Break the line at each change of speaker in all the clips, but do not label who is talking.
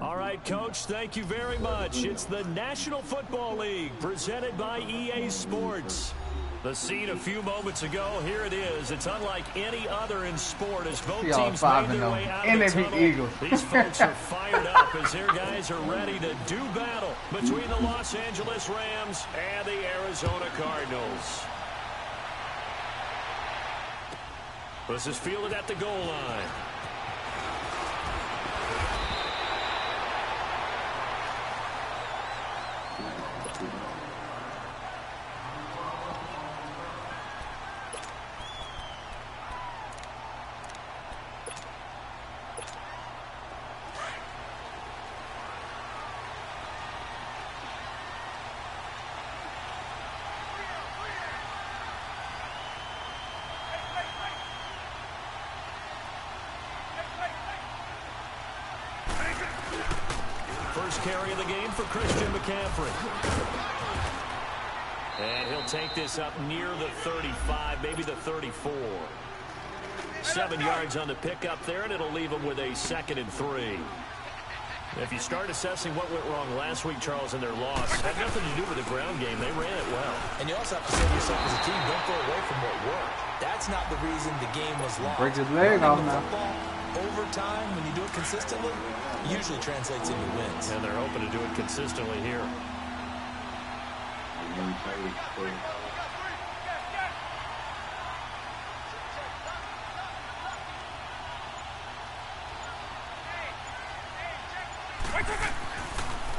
All right, Coach, thank you very much. It's the National Football League presented by EA Sports. The scene a few moments ago, here it is. It's unlike any other in sport as both teams made their way out of the tunnel. These folks are fired up as their guys are ready to do battle between the Los Angeles Rams and the Arizona Cardinals. This is fielded at the goal line. First carry of the game for Christian McCaffrey. And he'll take this up near the 35, maybe the 34. 7 yards on the pickup there, and it'll leave him with a 2nd and 3. If you start assessing what went wrong last week, Charles, in their loss, had nothing to do with the ground game. They ran it well.
And you also have to say to yourself as a team, don't go away from what worked. That's not the reason the game was lost.
Breaks his leg off now.
Over time, when you do it consistently, it usually translates into wins.
And they're hoping to do it consistently here.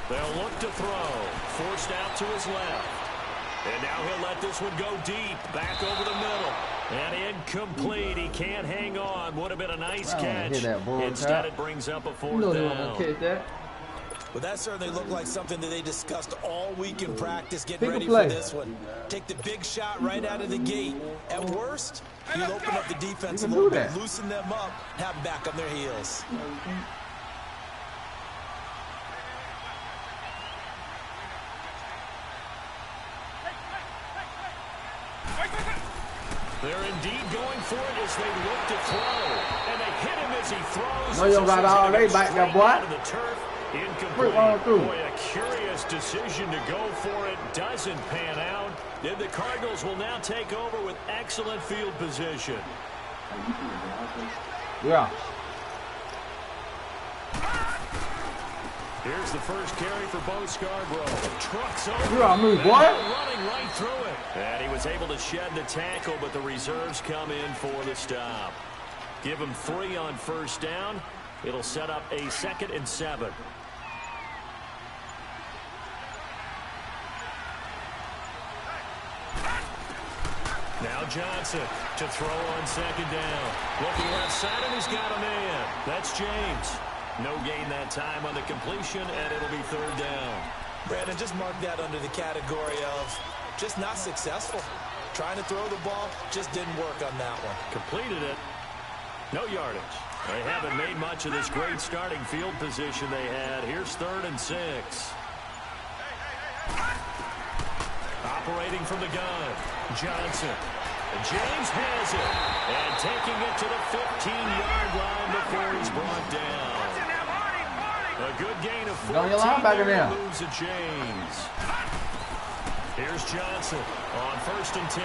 They'll look to throw. Forced out to his left. And now he'll let this one go deep. Back over the middle. And incomplete. He can't hang on. Would have been a nice catch. Instead, it brings up a 4th down.
Well, that certainly looked like something that they discussed all week in practice, getting ready for this one. Take the big shot right out of the gate. At worst, you'll open up the defense a little bit, loosen them up, have them back on their heels.
They're indeed going for it as they look to throw. And they hit him as he throws.
No, you got all day back there, boy.
Incomplete. Boy, a curious decision to go for it. Doesn't pan out. Then the Cardinals will now take over with excellent field position.
Yeah.
Here's the first carry for Bo Scarborough. Trucks over.
You're on me, boy.
Running right through it. And he was able to shed the tackle, but the reserves come in for the stop. Give him 3 on first down. It'll set up a 2nd and 7. Now Johnson to throw on 2nd down. Looking left side, and he's got a man. That's James. No gain that time on the completion, and it'll be 3rd down.
Brandon, just mark that under the category of just not successful. Trying to throw the ball, just didn't work on that one.
Completed it. No yardage. They haven't made much of this great starting field position they had. Here's 3rd and 6. Operating from the gun. Johnson. James has it. And taking it to the 15-yard line before he's brought down. A good gain of 14 there moves to James. Here's Johnson on 1st and 10.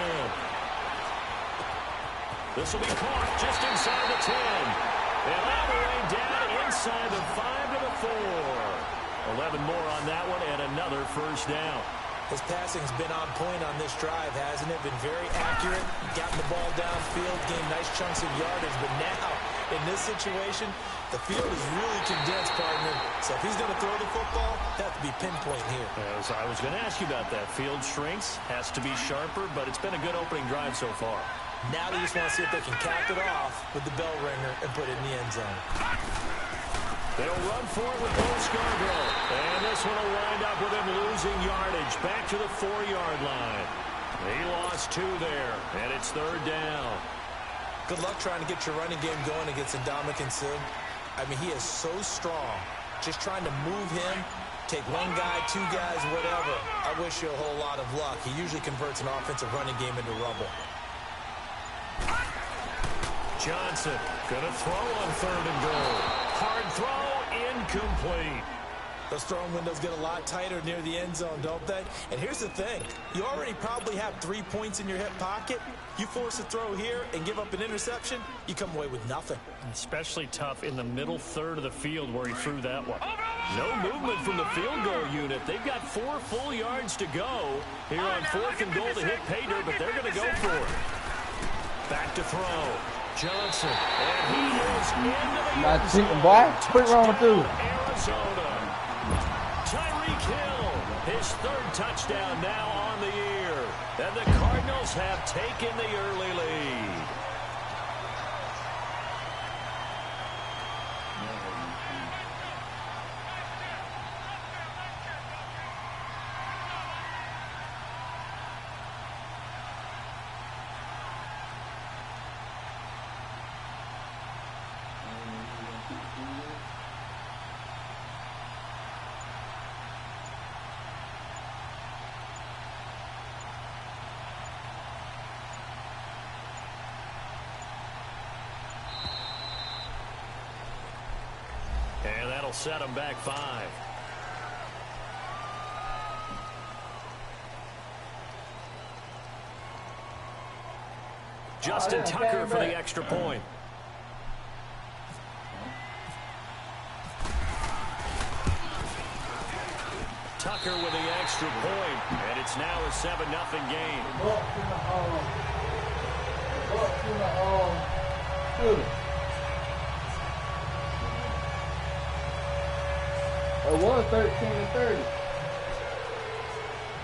This will be caught just inside the 10. And all the way down inside the 5 to the 4. 11 more on that one and another first down.
His passing's been on point on this drive, hasn't it? Been very accurate, gotten the ball downfield, gained nice chunks of yardage. But now, in this situation, the field is really condensed, partner. So if he's going to throw the football, that has to be pinpoint here.
As I was going to ask you about that. Field shrinks, has to be sharper, but it's been a good opening drive so far.
Now they just want to see if they can cap it off with the bell ringer and put it in the end zone.
They'll run for it with Bo Scarborough. And this one will wind up with him losing yardage back to the 4-yard line. He lost 2 there, and it's 3rd down.
Good luck trying to get your running game going against Ndamukong Suh. I mean, he is so strong. Just trying to move him, take 1 guy, 2 guys, whatever. I wish you a whole lot of luck. He usually converts an offensive running game into rubble.
Johnson gonna throw on 3rd and goal. Hard throw incomplete.
Those throwing windows get a lot tighter near the end zone, don't they? And here's the thing. You already probably have 3 points in your hip pocket. You force a throw here and give up an interception, you come away with nothing.
Especially tough in the middle third of the field where he threw that one. No movement from the field goal unit. They've got 4 full yards to go here on 4th and goal to hit pay dirt, but they're going to go for it. Back to throw. Johnson. And he is into the
Not cheating, boy. Quick run through.
Arizona. Tyreek Hill, his 3rd touchdown now on the year. And the Cardinals have taken the early lead. And that'll set them back 5. Justin Tucker for the extra point. Tucker with the extra point, and it's now a 7-0 game.
It was 13-30.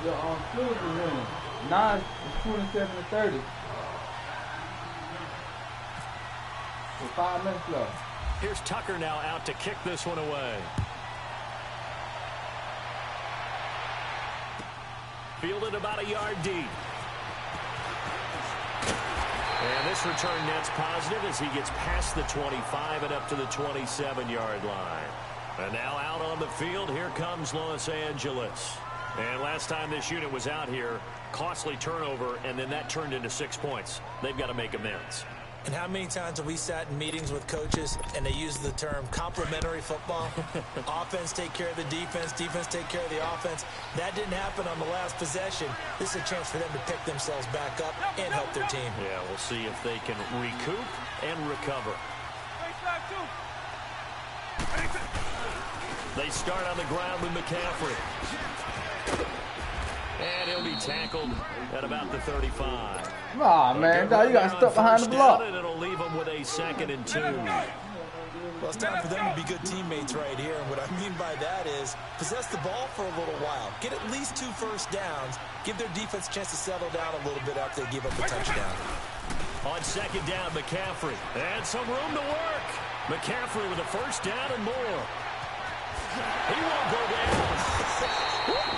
The Steelers were winning. Now it's 27-30. With 5 minutes left.
Here's Tucker now out to kick this one away. Fielded about a yard deep. And this return net's positive as he gets past the 25 and up to the 27-yard line. And now out on the field, here comes Los Angeles. And last time this unit was out here, costly turnover, and then that turned into 6 points. They've got to make amends.
And how many times have we sat in meetings with coaches and they use the term complementary football? Offense take care of the defense, defense take care of the offense. That didn't happen on the last possession. This is a chance for them to pick themselves back up and help their team.
Yeah, we'll see if they can recoup and recover. They start on the ground with McCaffrey. And he'll be tackled at about the 35.
Aw, man, dog, you got stuck behind the block.
And it'll leave them with a 2nd and 2.
Well, it's time for them to be good teammates right here. And what I mean by that is possess the ball for a little while. Get at least 2 first downs. Give their defense a chance to settle down a little bit after they give up a touchdown.
On 2nd down, McCaffrey. And some room to work. McCaffrey with a first down and more. He won't go down.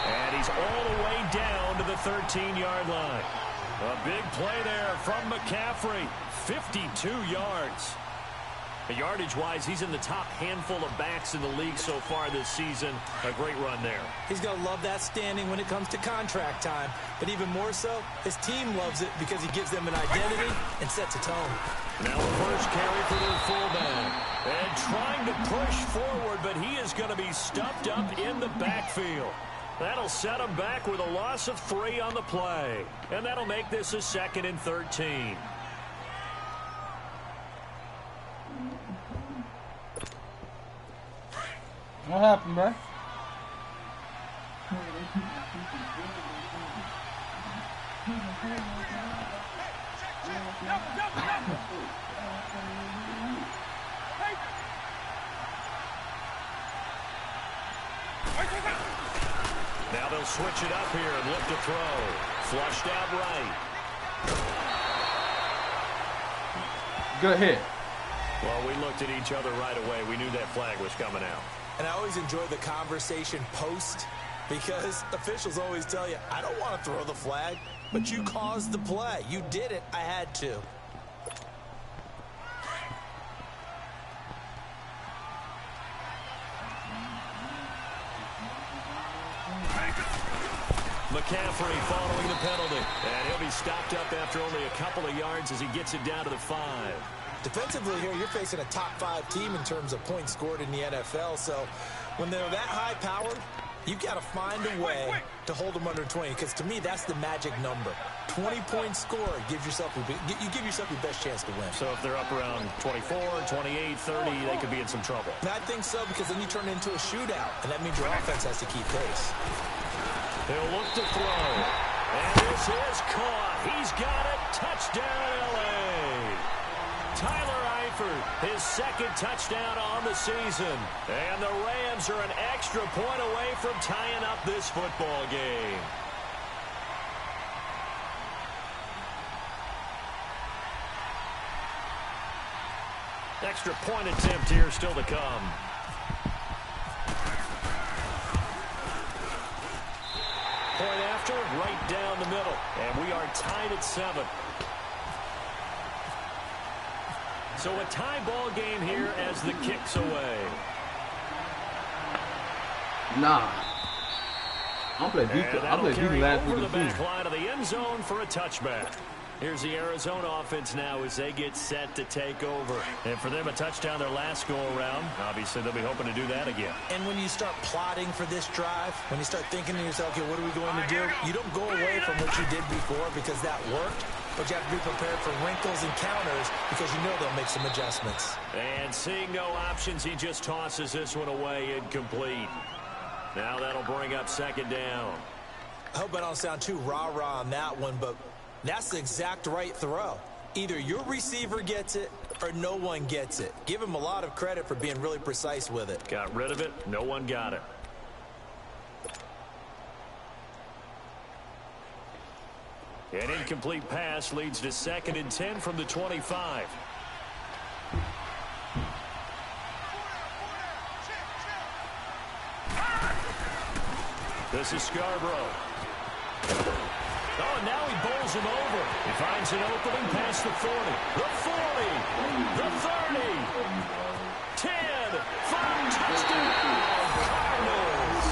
And he's all the way down to the 13-yard line. A big play there from McCaffrey. 52 yards. Yardage-wise, he's in the top handful of backs in the league so far this season. A great run there.
He's going to love that standing when it comes to contract time. But even more so, his team loves it because he gives them an identity and sets a tone.
Now the first carry for their fullback. And trying to push forward, but he is going to be stuffed up in the backfield. That'll set him back with a loss of 3 on the play. And that'll make this a 2nd and 13.
What happened, bro?
Now they'll switch it up here and look to throw. Flushed out right.
Good hit.
Well, we looked at each other right away. We knew that flag was coming out.
And I always enjoy the conversation post because officials always tell you, I don't want to throw the flag, but you caused the play. You did it. I had to.
McCaffrey following the penalty. And he'll be stopped up after only a couple of yards as he gets it down to the 5.
Defensively here, you're facing a top 5 team in terms of points scored in the NFL. So when they're that high powered, you got to find a way to hold them under 20, because to me, that's the magic number. 20 points scored gives yourself you give yourself your best chance to win.
So if they're up around 24, 28, 30, they could be in some trouble.
And I think so, because then you turn it into a shootout, and that means your offense has to keep pace.
He'll look to throw. And this is caught. He's got it. Touchdown, L.A. Tyler Eifert, his second touchdown on the season. And the Rams are an extra point away from tying up this football game. Extra point attempt here still to come. Point after, right down the middle. And we are tied at 7. So a tie ball game here as the kick's away.
Nah. I'm playing defense. I'm playing defense last week.
Over the back line of the end zone for a touchback. Here's the Arizona offense now as they get set to take over. And for them, a touchdown their last go-around. Obviously, they'll be hoping to do that again.
And when you start plotting for this drive, when you start thinking to yourself, okay, what are we going to do? You don't go away from what you did before because that worked. But you have to be prepared for wrinkles and counters because you know they'll make some adjustments.
And seeing no options, he just tosses this one away incomplete. Now that'll bring up second down.
I hope I don't sound too rah-rah on that one, but that's the exact right throw. Either your receiver gets it or no one gets it. Give him a lot of credit for being really precise with it.
Got rid of it. No one got it. An incomplete pass leads to 2nd and 10 from the 25. This is Scarborough. Oh, and now he bowls him over. He finds an opening past the 40. The 40. The 30. 10. 5. Touchdown. Cardinals.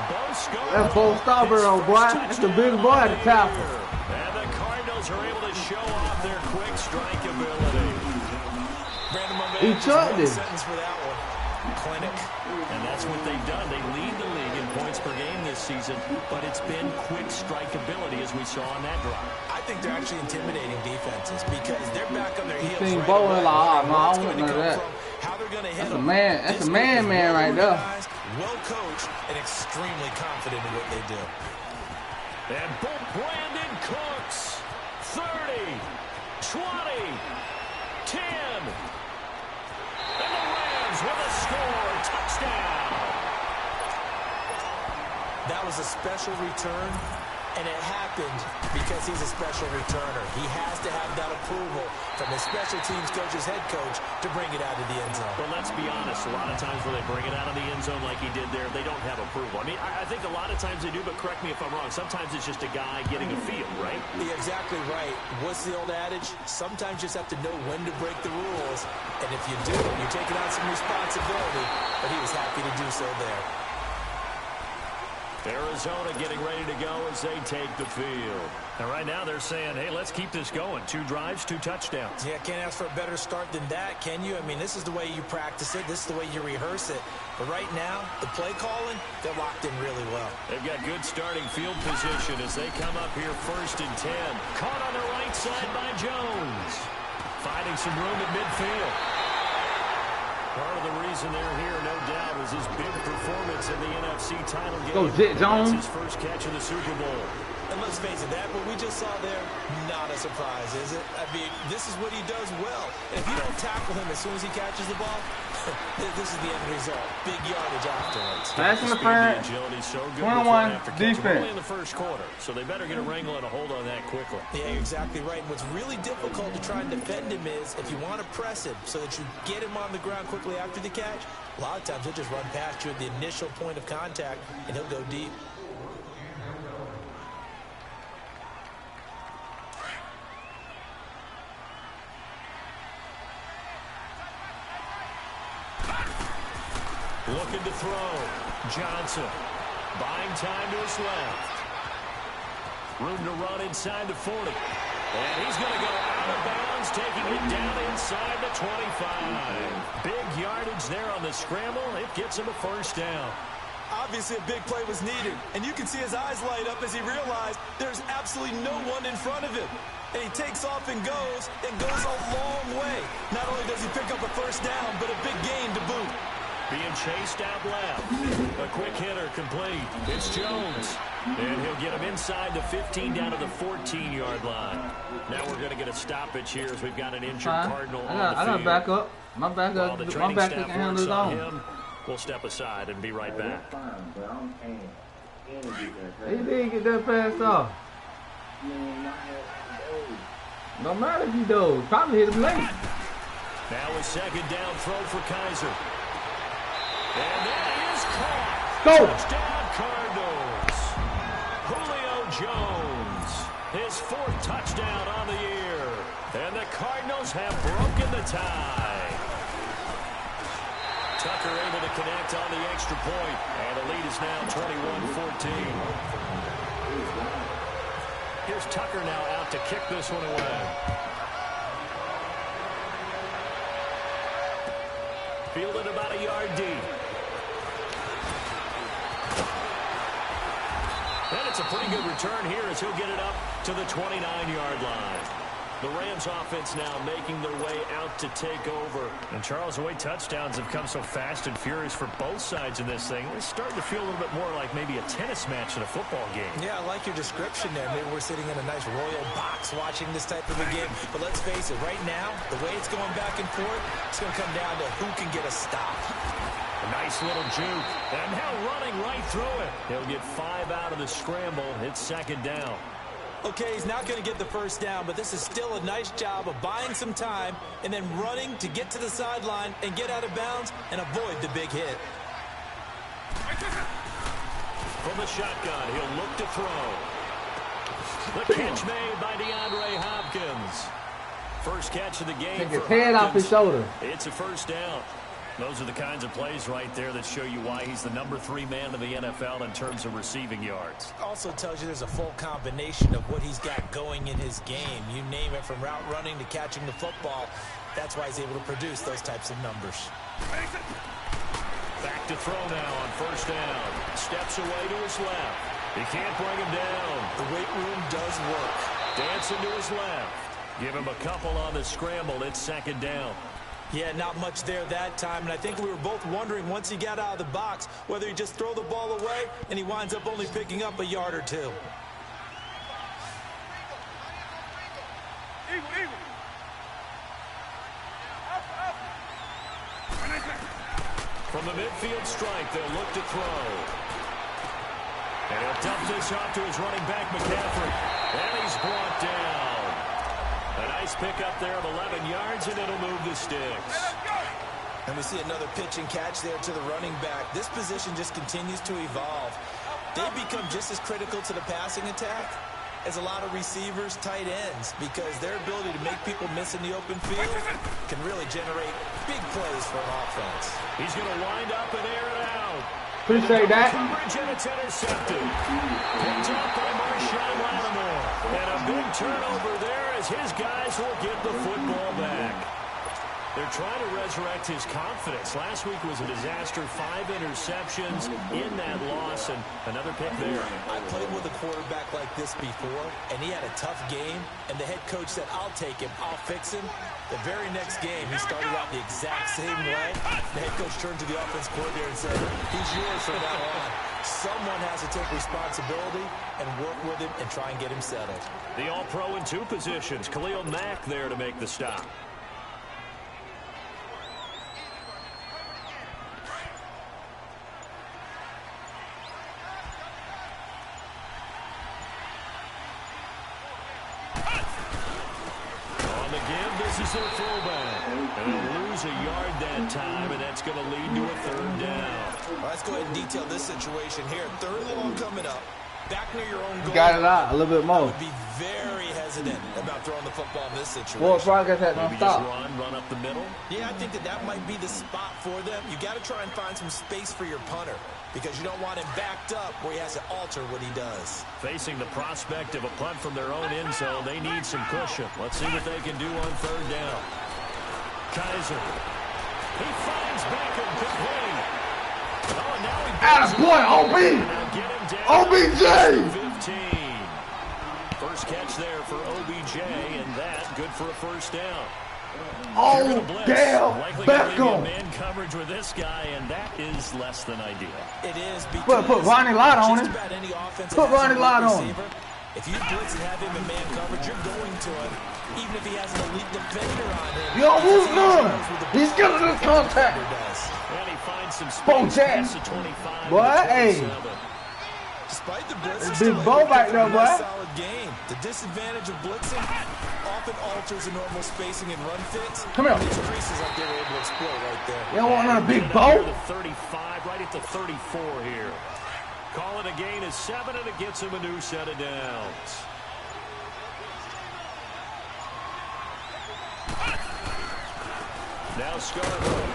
Bo Scarborough.
That's Bo Scarborough, boy. That's the big boy at the top.
And the Cardinals are able to show off their quick strike ability.
He chucked it.
Sentence for that one. Clinic.
And that's what they've done. They lead the league in points per game this season, but it's been quick strike ability as we saw on that drive.
I think they're actually intimidating defenses because they're back on their heels.
Seen
right
Bo
away.
in like, no, I
What's
don't
going
know
to come
that.
from, how they're going to hit
That's a
them.
man. That's
This
a man right there.
organized, well coached, and extremely confident in what they do.
And both Brandon Cooks, 30, 20, 10. And the Rams with a score. Touchdown.
That was a special return, and it happened because he's a special returner. He has to have that approval from his special teams coach's head coach to bring it out of the end zone.
But let's be honest, a lot of times when they bring it out of the end zone like he did there, they don't have approval. I mean, I think a lot of times they do, but correct me if I'm wrong. Sometimes it's just a guy getting a feel, right?
You're exactly right. What's the old adage? Sometimes you just have to know when to break the rules, and if you do, you're taking on some responsibility, but he was happy to do so there.
Arizona getting ready to go as they take the field. And right now they're saying, hey, let's keep this going. 2 drives, 2 touchdowns.
Yeah, can't ask for a better start than that, can you? I mean, this is the way you practice it. This is the way you rehearse it. But right now, the play calling, they're locked in really well.
They've got good starting field position as they come up here 1st and 10. Caught on the right side by Jones. Finding some room at midfield. Part of the reason they're here, no doubt, is his big performance in the NFC title game.
Go, Jet Jones.
That's his first catch in the Super Bowl.
And let's face it, that what we just saw there, not a surprise, is it? I mean, this is what he does well. And if you don't tackle him as soon as he catches the ball, this is the end result. Big yardage afterwards.
Pass interference. 21 defense.
Early in the first quarter, so they better get a wrangle and a hold on that quickly.
Yeah, you're exactly right. And what's really difficult to try and defend him is if you want to press him so that you get him on the ground quickly after the catch, a lot of times he'll just run past you at the initial point of contact, and he'll go deep.
Looking to throw. Johnson buying time to his left. Room to run inside the 40. And he's going to go out of bounds, taking it down inside the 25. Big yardage there on the scramble. It gets him a first down.
Obviously, a big play was needed, and you can see his eyes light up as he realized there's absolutely no one in front of him. And he takes off and goes a long way. Not only does he pick up a first down, but a big gain to boot.
Being chased out left. A quick hitter complete. It's Jones. And he'll get him inside the 15 down to the 14-yard line. Now we're going to get a stoppage here as we've got an injured Cardinal on the field.
I got to back up. My backup can handle his own.
We'll step aside and be right back.
He didn't get that pass off. No matter if he does. Probably hit him late.
Now a second down throw for Kaiser. And that is caught.
Go!
Touchdown Cardinals. Julio Jones. His 4th touchdown on the year. And the Cardinals have broken the tie. Tucker able to connect on the extra point. And the lead is now 21-14. Here's Tucker now out to kick this one away. Fielded about a yard deep. And it's a pretty good return here as he'll get it up to the 29-yard line. The Rams offense now making their way out to take over. And Charles, the way touchdowns have come so fast and furious for both sides in this thing, it's starting to feel a little bit more like maybe a tennis match in a football game.
Yeah, I like your description there. Maybe we're sitting in a nice royal box watching this type of a game. But let's face it, right now, the way it's going back and forth, it's going to come down to who can get a stop.
A nice little juke. And now running right through it. He'll get 5 out of the scramble. It's second down.
Okay, he's not going to get the first down, but this is still a nice job of buying some time and then running to get to the sideline and get out of bounds and avoid the big hit.
From the shotgun, he'll look to throw. The catch made by DeAndre Hopkins. First catch of the game.
Take his head off his shoulder.
It's a first down. Those are the kinds of plays right there that show you why he's the number 3 man in the NFL in terms of receiving yards.
Also tells you there's a full combination of what he's got going in his game. You name it, from route running to catching the football. That's why he's able to produce those types of numbers.
Back to throw now on first down. Steps away to his left. He can't bring him down.
The weight room does work.
Dancing to his left. Give him a couple on the scramble. It's second down.
Yeah, not much there that time, and I think we were both wondering once he got out of the box whether he just throw the ball away and he winds up only picking up a yard or 2.
From the midfield stripe, they'll look to throw. And he'll dump this off to his running back, McCaffrey. And he's brought down. A nice pickup there of 11 yards, and it'll move the sticks.
And we see another pitch and catch there to the running back. This position just continues to evolve. They become just as critical to the passing attack as a lot of receivers, tight ends, because their ability to make people miss in the open field can really generate big plays for an offense.
He's going to wind up and air it out.
Appreciate that.
Coverage, and it's intercepted. Picked up by Marshawn Lattimore. And a big turnover there as his guys will get the football back. They're trying to resurrect his confidence. Last week was a disaster. 5 interceptions in that loss, and another pick there.
I played with a quarterback like this before, and he had a tough game, and the head coach said, I'll take him, I'll fix him. The very next game, he started out the exact same way. The head coach turned to the offense coordinator and said, he's yours from now on. Someone has to take responsibility and work with him and try and get him settled.
The All-Pro in 2 positions. Khalil Mack there to make the stop. This is their fullback. And they'll lose a yard that time, and that's going to lead to a 3rd down.
Well, let's go ahead and detail this situation here. 3rd and long coming up. back near your own goal.
Got it out a little bit more.
Would be very hesitant about throwing the football in this situation.
Well, progress has not
Maybe
stopped.
just run up the middle.
Yeah, I think that might be the spot for them. You got to try and find some space for your punter because you don't want him backed up where he has to alter what he does.
Facing the prospect of a punt from their own end zone, they need some cushion. Let's see what they can do on third down. Kaiser. He finds Beckham complete. Oh, and now he
Atta boy, OB! OBJ!
15. First catch there for OBJ, and that good for a first down.
Oh, damn! Beckham!
Man coverage with this guy, and that is less than ideal.
It is because
Put Ronnie Lott on him. Put Ronnie Lott on him.
If you blitz and have him in man coverage, you're going to him, even if he has an elite defender on him.
Yo, who's none? He's getting this contact.
And he finds some
Both
space.
jabs.
25.
Boy, hey.
Despite the blitz,
It's big Bo back there, boy.
solid game. The disadvantage of blitzing often alters the normal spacing and run fits.
Come here.
These creases like they were able to exploit right there.
You don't want another big
Get it
bow?
up to 35, right at the 34 here. Call it a gain of 7, and it gets him a new set of downs. Now Scarborough.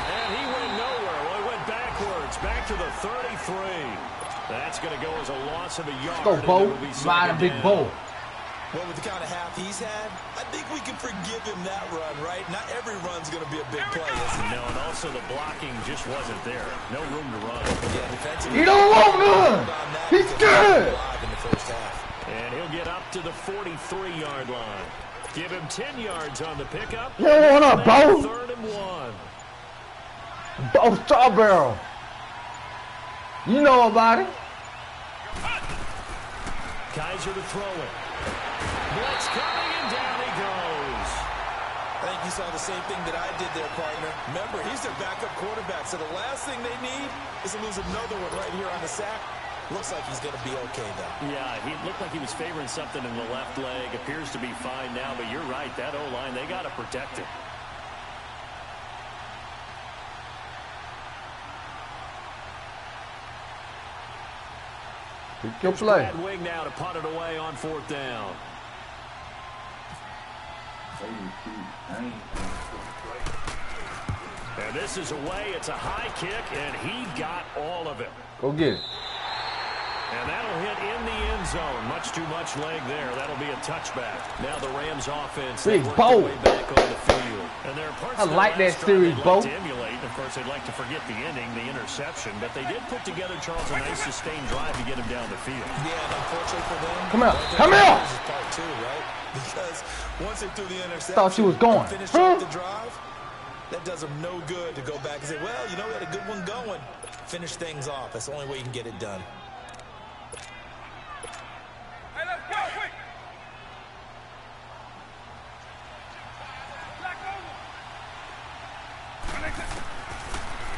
And he went nowhere. Well, he went backwards. Back to the 33. That's going to go as a loss of a yard.
Go, Bo.
and it'll be second
Ride a big
down.
Bo.
Well, with the kind of half he's had, I think we can forgive him that run, right? Not every run's going to be a big play, is it?
No, and also the blocking just wasn't there. No room to run.
Yeah, defensively.
He don't want none. He's good.
In the first half.
And he'll get up to the 43-yard line. Give him 10 yards on the pickup.
You don't want a Bo?
Third and 1.
Bo Strawberry. You know about it.
Kaiser to throw it. Blitz coming, and down he goes.
I think you saw the same thing that I did there, partner. Remember, he's their backup quarterback, so the last thing they need is to lose another one right here on the sack. Looks like he's going to be okay, though.
Yeah, he looked like he was favoring something in the left leg. Appears to be fine now, but you're right. That O-line, they got to protect him.
Good play.
Brad Wing now to punt it away on fourth down. And this is away. It's a high kick, and he got all of it.
Go get it.
And that'll hit in the end zone. Much too much leg there. That'll be a touchback. Now the Rams offense.
Big
they work
Bo.
their way back on the field. And there are parts
I
of their
like that
last drive
series,
they'd
Bo.
like to emulate. Of course, they'd like to forget the ending, the interception. But they did put together, Charles, a nice sustained drive to get him down the field.
Yeah, and unfortunately for them,
Come here.
right there,
Come here.
this is part two, right? Because once they threw the interception,
Thought she was going.
and finished
Huh?
off the drive, that does them no good to go back and say, well, you know, we had a good one going. Finish things off. That's the only way you can get it done.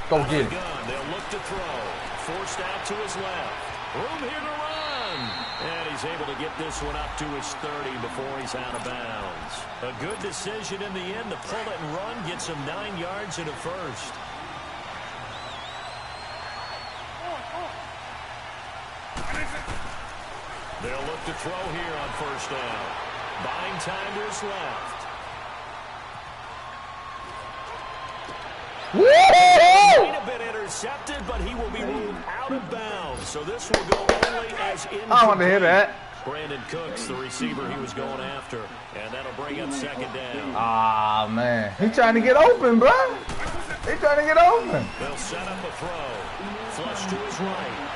Go get it.
They'll look to throw. Forced out to his left. Room here to run. And he's able to get this one up to his 30 before he's out of bounds. A good decision in the end to pull it and run. Gets him 9 yards and a first. They'll look to throw here on first down. Buying time to his left. Might have been intercepted, but he will be ruled out of bounds. So this will go only as incomplete.
I want to hear that.
Brandon Cooks, the receiver he was going after. And that'll bring up second down.
Ah, man. He trying to get open, bro. He trying to get open.
They'll set up a throw. Flush to his right.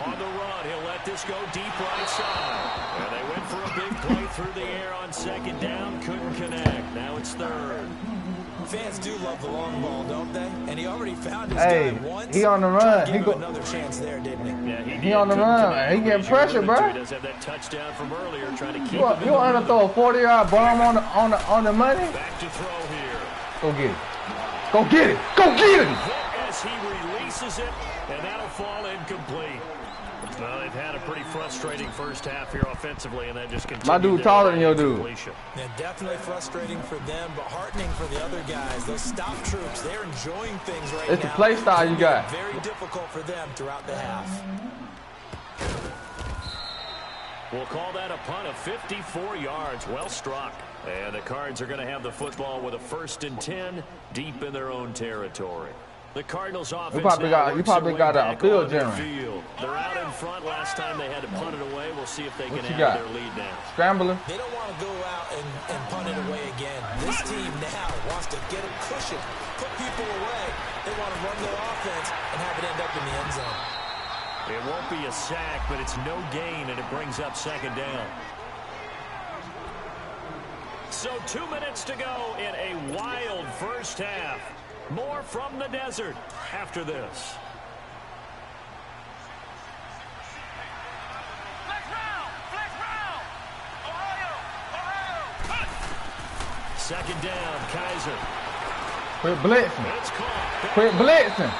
On the run, he'll let this go deep right side. And they went for a big play through the air on second down. Couldn't connect. Now it's third.
Fans do love the long ball, don't they? And he already found his
Hey,
guy once.
he on the
Tried
run.
to
He
give
go.
him another chance there, didn't he?
Yeah,
He on the run, man. He getting pressure, bro.
He does have that touchdown from earlier, trying to keep
You
him
want
in
to
the rhythm.
throw a 40-yard bomb on the money?
Back to throw here.
Go get it. Go get it. Go get it.
Hit as he releases it, and that'll fall incomplete. Well, they've had a pretty frustrating first half here offensively, and that just continued.
My dude taller than your dude.
Yeah, definitely frustrating for them, but heartening for the other guys. Those stop troops, they're enjoying things right now.
It's the play style you got.
Very difficult for them throughout the half.
We'll call that a punt of 54 yards. Well struck. And the Cards are going to have the football with a 1st and 10 deep in their own territory. The Cardinals offense
you probably got a field general.
They're out in front. Last time they had to punt it away. We'll see if they can add their lead now.
Scrambler.
They don't want to go out and punt it away again. This team now wants to get a cushion, put people away. They want to run their offense and have it end up in the end zone.
It won't be a sack, but it's no gain, and it brings up 2nd down. So 2 minutes to go in a wild first half. More from the desert after this. Second down, Kaiser.
Quit blitzing.
It's caught.
Quit blitzing.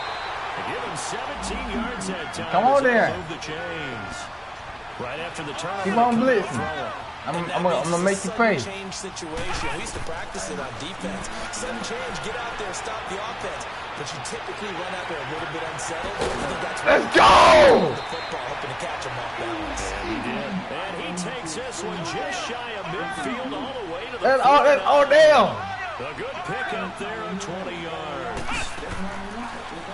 Give him 17 yards that time.
Come on there.
Move the chains. Right after the turn.
Keep on blitzing. I'm gonna make you pay.
Change situation. We used to practice it on defense. Sudden change, get out there, stop the offense. But you typically run out there a little bit unsettled. I think that's
Let's go!
The football, hoping to catch him off balance.
And he did. And he takes this one just shy of midfield all the way to the
That's Odell.
A good pickup there on 20 yards.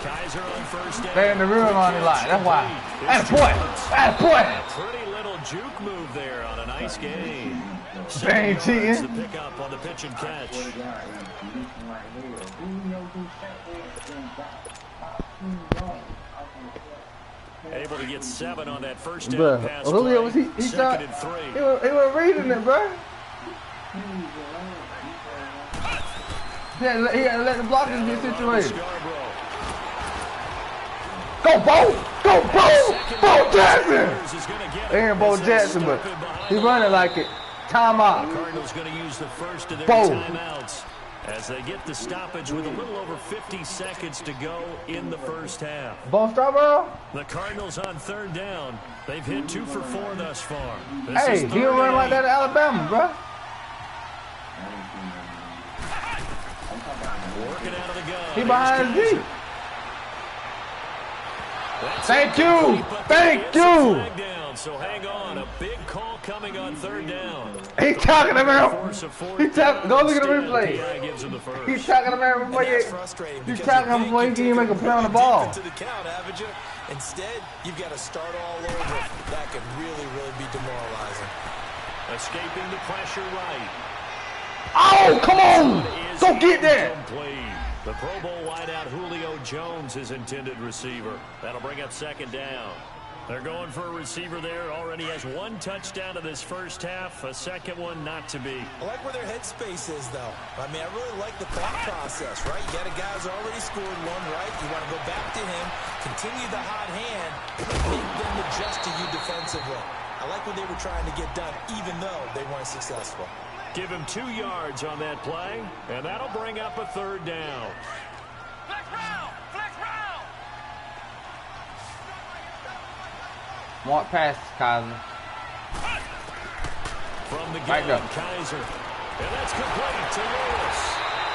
Kaiser on 1st down.
They're in the real line line. That's why. That's a point. That's a point.
Pretty little juke move there on a nice game.
They ain't cheating.
The pickup on the pitch and catch. Able to get 7 on that first down pass.
Julio was he
Second and 3.
He was reading it, bro. He had to let the blockers get situated. Go, Bo! Go, Bo! Bo Jackson! They ain't Bo Jackson, but he running like it. Timeout.
The Cardinals going to use the first of their
Bo.
timeouts as they get the stoppage with a little over 50 seconds to go in the first half.
Bo Starborough?
The Cardinals on 3rd down. They've hit 2 for 4 thus far.
Hey, he don't run like that at Alabama, bro.
Working out of the gun.
He behind his D. Thank you. Thank you.
So hang on. A big call coming on 3rd down.
He's talking about. He's talking. Go look at the replay. He's talking about before he's talking before he can even make a play on the ball.
Instead, you've got to start all over. That could really, really be demoralizing.
Escaping the pressure right.
Oh, come on! Go get that!
The Pro Bowl wideout Julio Jones is intended receiver. That'll bring up 2nd down. They're going for a receiver there. Already has 1 touchdown in this first half. A second one not to be.
I like where their headspace is, though. I mean, I really like the thought process, right? You got a guy who's already scored 1, right? You want to go back to him, continue the hot hand, make them adjust to you defensively. I like what they were trying to get done, even though they weren't successful.
Give him 2 yards on that play, and that'll bring up a 3rd down.
Flex round! Flex round!
Mark pass, Kaiser.
From the gun, Kaiser. And that's complete to Lewis.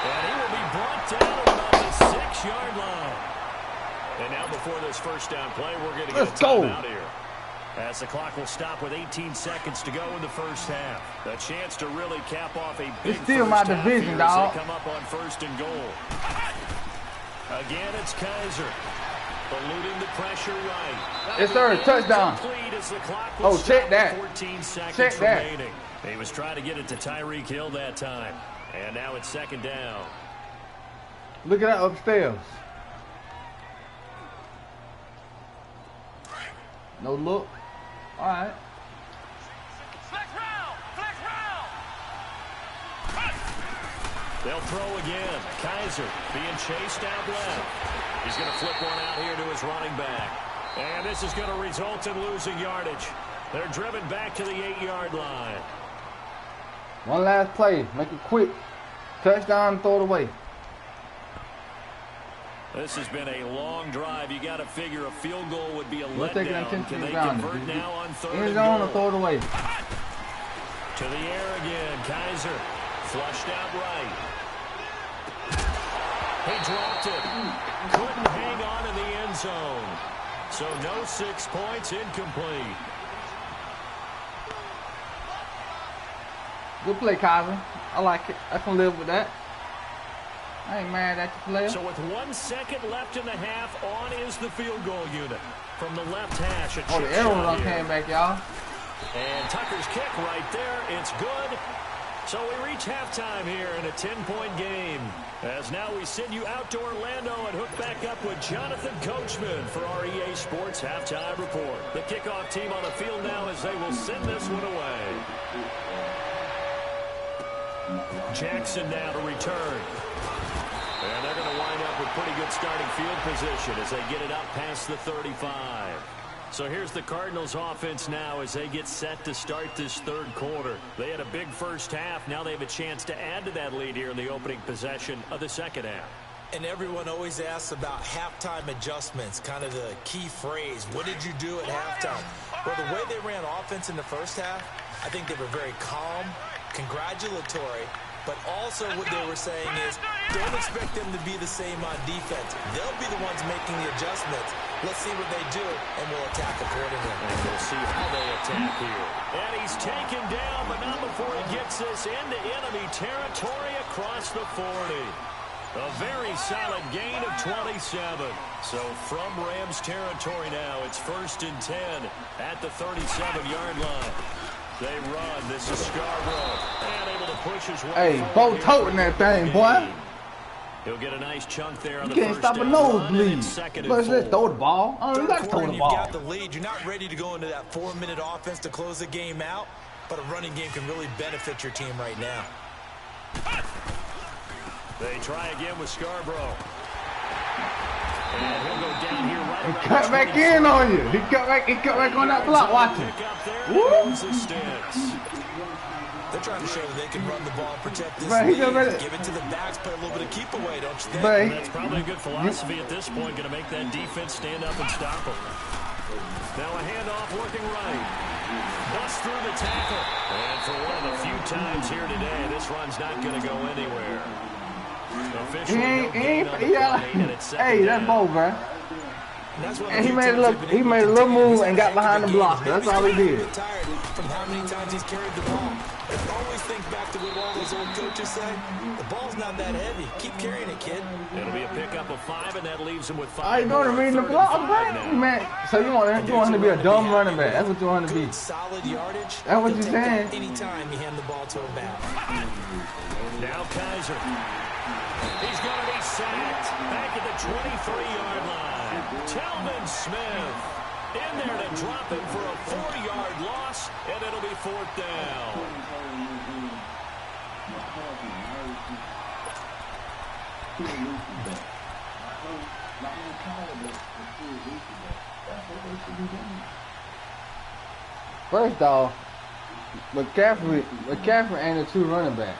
And he will be brought down at about the 6-yard line. And now before this first down play, we're going to get a timeout here. As the clock will stop with 18 seconds to go in the first half. A chance to really cap off a big
it's still my division, dog.
Come up on 1st and goal. Again, it's Kaiser. Eluding the pressure right.
Yes, sir. Touchdown. Oh, check that.
14 seconds
check that.
remaining. He was trying to get it to Tyreek Hill that time. And now it's 2nd down.
Look at that upstairs. No look. All right.
Flex round! Flex round!
They'll throw again. Kaiser being chased out left. He's going to flip one out here to his running back. And this is going to result in losing yardage. They're driven back to the 8-yard line.
One last play. Make it quick. Touchdown, throw it away.
This has been a long drive. You got to figure a field goal would be a letdown. Can they convert now on 3rd and goal?
Or throw it away.
To the air again. Kaiser flushed out right. He dropped it. Couldn't hang on in the end zone. So no 6 points, incomplete.
Good play, Kaiser. I like it. I can live with that. I ain't mad at the player.
So with 1 second left in the half, on is the field goal unit. From the left hash.
Oh, the arrow done came back, y'all.
And Tucker's kick right there. It's good. So we reach halftime here in a 10-point game. As now we send you out to Orlando and hook back up with Jonathan Coachman for our EA Sports Halftime Report. The kickoff team on the field now as they will send this one away. Jackson now to return. And they're going to wind up with pretty good starting field position as they get it up past the 35. So here's the Cardinals offense now as they get set to start this third quarter. They had a big first half. Now they have a chance to add to that lead here in the opening possession of the second half.
And everyone always asks about halftime adjustments, kind of the key phrase. What did you do at halftime? Well, the way they ran offense in the first half, I think they were very calm, congratulatory, but also what they were saying is don't expect them to be the same on defense. They'll be the ones making the adjustments. Let's see what they do, and we'll attack accordingly.
And we'll see how they attack here. And he's taken down, but not before he gets this into enemy territory across the 40. A very solid gain of 27. So from Rams territory now, it's 1st and 10 at the 37-yard line. They run. This is Scarborough. And able to push his way.
Hey, both toting that thing, boy.
He'll get a nice chunk there on the
you can't
first
stop a
down
nosebleed. Let's
just
throw the ball. Oh, you got to throw the ball.
You've got the lead. You're not ready to go into that 4-minute offense to close the game out, but a running game can really benefit your team right now.
They try again with Scarborough. And he'll go down here right
He
around
cut back in on you. He cut back on that block. Watch him. Woo!
They're trying to show that they can run the ball and protect this
lead.
Give it to the backs, play a little bit of keep away, don't you think?
That's probably a good philosophy at this point, going to make that defense stand up and stop them. Now a handoff working right. Bust through the tackle. And for one of the few times here today, this run's not going to go anywhere.
Hey, that's bold, bro. And he made a little move and got behind the blocker. That's all he did.
From how many times he's carried the ball. Always think back to what all those old coaches say. The ball's not that heavy. Keep carrying it, kid.
It'll be a pickup of 5, and that leaves him with 5.
I ain't going to read the block, man. So you want him to be a dumb running back. That's what you want to be.
Solid yardage.
That's what you're saying.
Anytime you hand the ball to a back.
Now Kaiser. He's going to be sacked back at the 23-yard line. Telvin Smith in there to drop him for a 4-yard loss, and it'll be 4th down.
First off, McCaffrey ain't a true running back.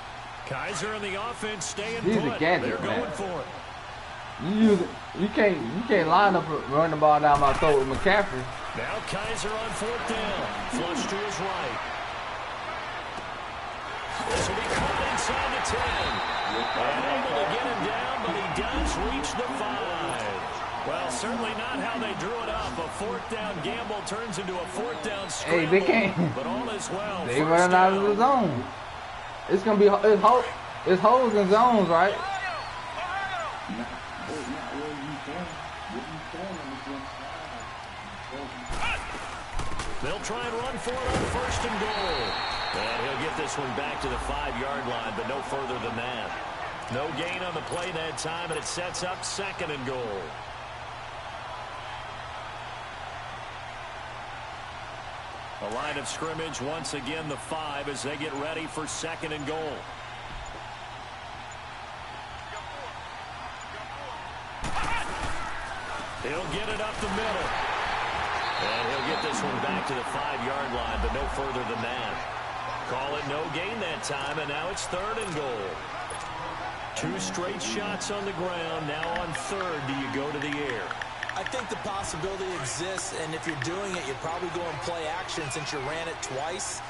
Kaiser and the offense staying
He's
put.
a gadget,
They're
man.
going for it.
You can't line up run the ball down my throat with McCaffrey.
Now Kaiser on 4th down. Flush to his right. This will be caught inside the 10. Unable to get him down, but he does reach the 5. Well, certainly not how they drew it up. A 4th down gamble turns into a 4th down scramble.
Hey, they can't.
But all is well.
They running out of the zone. It's gonna be it's holes and zones, right?
They'll try and run for it on 1st and goal. And he'll get this one back to the 5-yard line, but no further than that. No gain on the play that time, and it sets up 2nd and goal. A line of scrimmage, once again the 5 as they get ready for 2nd and goal. He'll get it up the middle. And he'll get this one back to the 5-yard line, but no further than that. Call it no gain that time, and now it's 3rd and goal. 2 straight shots on the ground. Now on 3rd, do you go to the air?
I think the possibility exists, and if you're doing it, you're probably going play action since you ran it twice.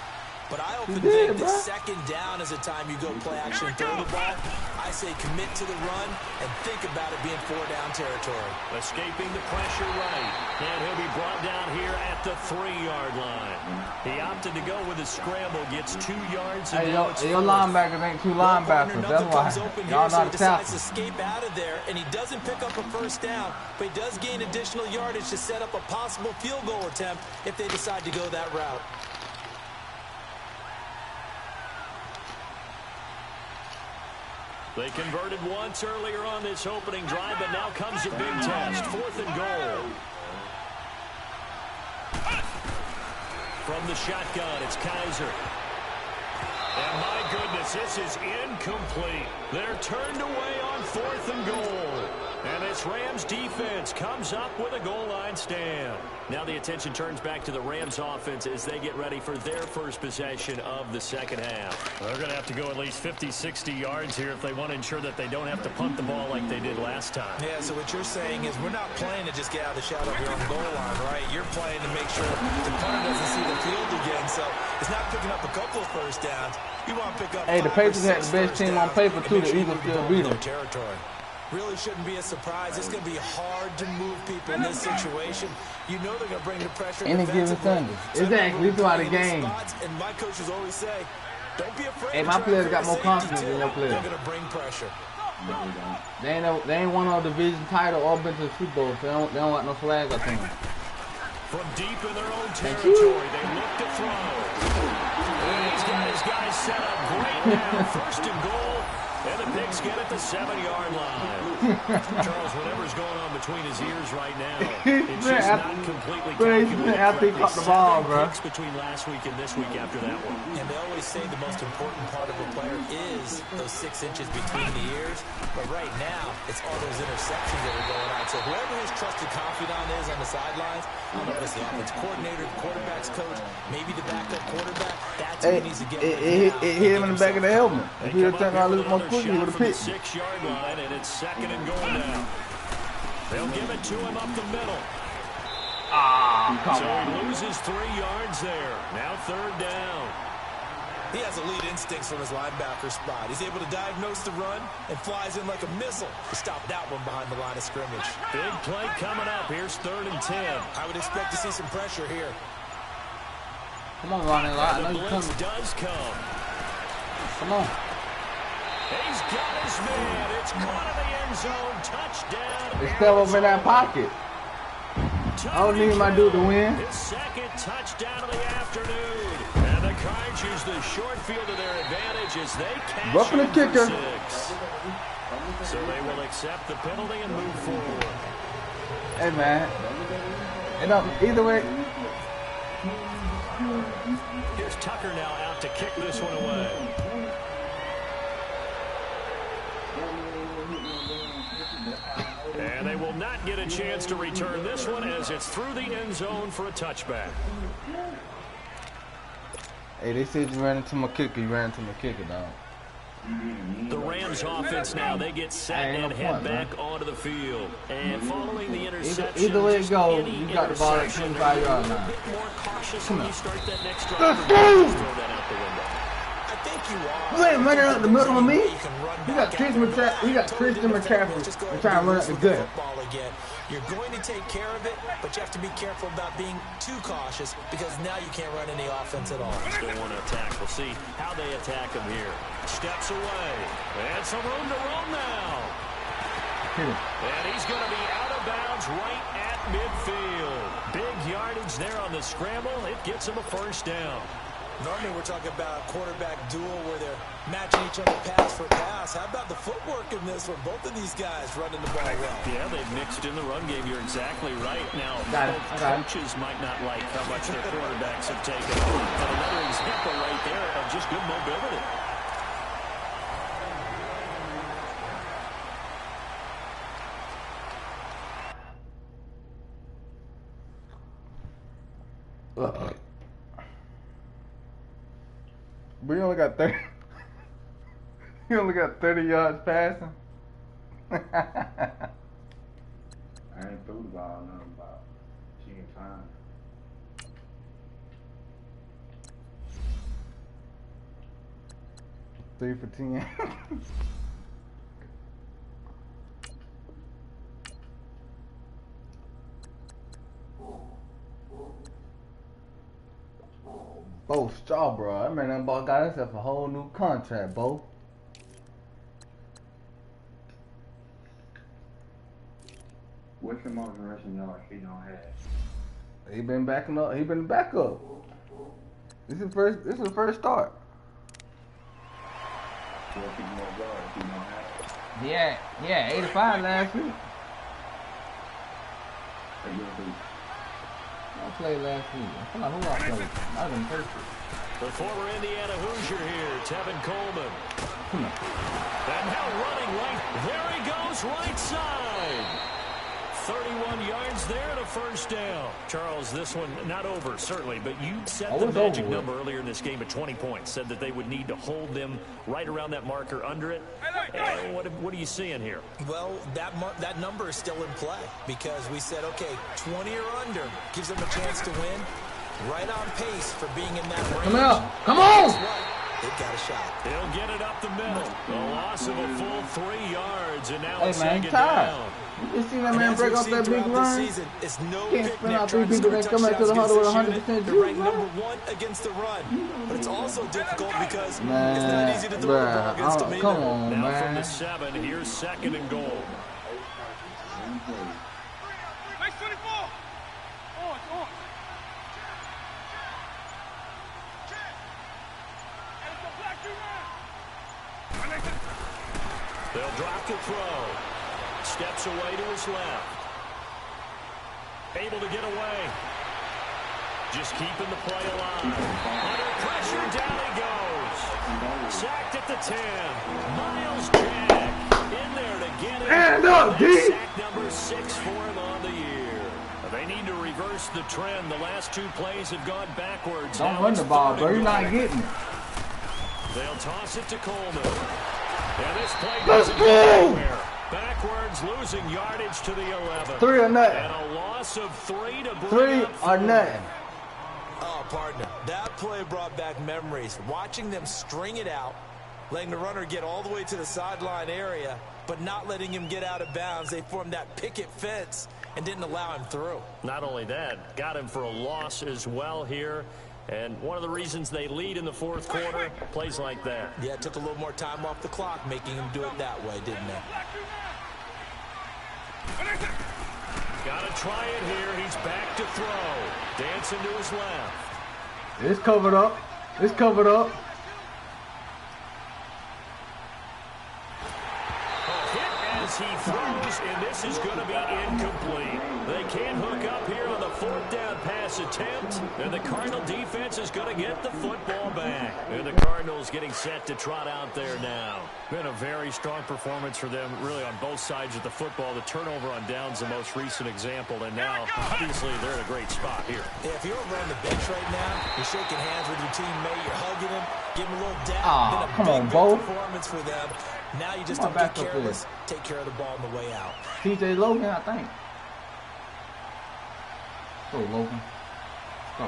But I often think that 2nd down is the time you go play action and throw the ball. I I say commit to the run and think about it being 4-down territory.
Escaping the pressure right. And he'll be brought down here at the 3-yard line. He opted to go with a scramble, gets 2 yards.
Hey, your linebackers ain't two linebackers. That's why y'all not
decides to escape out of there, and he doesn't pick up a first down, but he does gain additional yardage to set up a possible field goal attempt if they decide to go that route.
They converted once earlier on this opening drive, but now comes a big test. 4th and goal. From the shotgun, it's Kaiser. And my goodness, this is incomplete. They're turned away on 4th and goal. And this Rams defense comes up with a goal line stand. Now the attention turns back to the Rams offense as they get ready for their first possession of the second half.
They're going to have to go at least 50, 60 yards here if they want to ensure that they don't have to punt the ball like they did last time.
Yeah, so what you're saying is we're not playing to just get out of the shadow here on the goal line, right? You're playing to make sure the punter doesn't see the field again. So it's not picking up a couple of first downs. You want to pick up
the Patriots had the best team on paper, too. The Eagles still beat them.
Territory. Really shouldn't be a surprise. It's going to be hard to move people in this situation. You know they're going to bring the pressure.
Any given Sunday. Exactly. Throughout the game.
And my coaches always say, don't be afraid.
Hey, my players got more confidence than your players.
They're going to bring pressure.
They ain't won no division title or been to the Super Bowl. So they don't want no flags, I think.
From deep in their own territory, they look to throw. And he's got his guys set up great now. 1st and goal. And the Pigs get at the 7-yard line. Charles, whatever's going on between his ears right now, it's just not completely calculated.
After he caught the ball, bro.
Between last week and this week after that one.
And they always say the most important part of a player is those 6 inches between the ears. But right now, it's all those interceptions that are going on. So whoever his trusted confidant is on the sidelines, I don't know if it's the offense coordinator, the quarterback's coach, maybe the backup quarterback, that's who he needs to get.
It hit him in the back of the helmet. If he would turn around a little more quickly, he would have picked.
6-yard line, and it's 2nd and goal now. They'll give it to him up the middle.
Come
so
on.
He loses 3 yards there. Now 3rd down.
He has elite instincts from his linebacker spot. He's able to diagnose the run and flies in like a missile to stop that one behind the line of scrimmage.
Big play coming up. Here's 3rd and 10.
I would expect to see some pressure here.
Come on, Ronnie. I know
The
you're
blitz
coming.
does come.
Come on.
He's got his man. It's caught in the end zone. Touchdown.
They step up in that pocket. I don't need my dude to win.
His 2nd touchdown of the afternoon. And the Cards use the short field to their advantage as they catch
Roughing the
him for
kicker.
6. So they will accept the penalty and move forward.
Hey, man. Either way.
Here's Tucker now out to kick this one away. And they will not get a chance to return this one as it's through the end zone for a touchback.
Hey, they said you ran into my kicker. You ran into my kicker, dog.
The Rams offense now, they get set and head back onto the field. And following the interception,
either way it goes, you got the ball at 25 yards now.
A bit more cautious when you start that next drive. Just throw that out the window.
I think you are.
You ain't running out the middle of me. You got Christian McCaffrey trying to run out the gut.
Again. You're going to take care of it, but you have to be careful about being too cautious because now you can't run any offense at all.
Still want to attack. We'll see how they attack him here. Steps away. And some room to roam now. And he's going to be out of bounds right at midfield. Big yardage there on the scramble. It gets him a 1st down.
Normally we're talking about a quarterback duel where they're matching each other pass for pass. How about the footwork in this one? Both of these guys running the ball well.
Yeah, they've mixed in the run game. You're exactly right. Now, both coaches might not like how much their quarterbacks have taken. But another example right there of just good mobility.
We only got 30. You only got 30 yards passing.
I ain't threw the ball nothing about. She ain't fine.
Three for 10. Bo Straw, bro. That man, that boy got himself a whole new contract, Bo.
What's the most rushing yards he don't have?
He been backing up. He been back up. This is first. This is the first start.
What's the most yards he don't have?
Yeah, 85 last week.
They gonna do.
I played last week. I forgot who I played. I was in first.
The former Indiana Hoosier here, Tevin Coleman.
Come on.
And now running right. There he goes, right side. 31 yards there and a first down. Charles, this one not over, certainly, but you set the magic number earlier in this game at 20 points. Said that they would need to hold them right around that marker under it. And what are you seeing here?
Well, that number is still in play because we said, okay, 20 or under gives them a chance to win. Right on pace for being in that range.
Come on! Come on!
They've got a shot.
He'll get it up the middle. A loss of a full 3 yards, and now
Hey,
it's
man,
second
tired.
down.
You just seen that man break off that big run?
It's no
Can't spin out
picnic
3 people that come back to the huddle with 100%
They're
juice,
ranked
bro.
number 1 against the run. But it's also difficult because
Man,
it's not easy to throw the ball against them either.
come on,
Now from the
man.
7, here's second and goal.
Nice 24. On.
They'll drop the throw. Steps away to his left. Able to get away. Just keeping the play alive. Under pressure, down he goes. Sacked at the 10. Miles Jack in there to get it.
Stand up, D.
Sack number 6 for him on the year. They need to reverse the trend. The last 2 plays have gone backwards.
Don't
Now
run
it's
the ball,
third
bro.
and
You're not
goal.
getting it.
They'll toss it to Coleman. And this play
Let's
doesn't
go.
go anywhere. Backwards, losing yardage to the 11.
3 or nothing.
And a loss of 3 to bring
3
up
or
4.
nothing.
Oh, partner, that play brought back memories. Watching them string it out, letting the runner get all the way to the sideline area, but not letting him get out of bounds. They formed that picket fence and didn't allow him through.
Not only that, got him for a loss as well here. And one of the reasons they lead in the 4th quarter, plays like that.
Yeah, it took a little more time off the clock, making him do it that way, didn't it?
Got to try it here. He's back to throw. Dancing to his left.
It's covered up. It's covered up.
Hit as he throws, and this is going to be incomplete. They can't hook up here on the 4th down pass attempt, and the Cardinal defense is going to get the football back. And the Cardinals getting set to trot out there now. Been a very strong performance for them, really on both sides of the football. The turnover on downs the most recent example, and now, obviously, they're in a great spot here.
Yeah, if you're over on the bench right now, you're shaking hands with your teammate, you're hugging him, giving him a little dap.
Aw,
Been a
come on,
big
Bo.
performance for them. Now you just
Come
don't
on,
get
back up
careless. Take care of the ball on the way out.
TJ Logan, I think. Go, Logan. Go.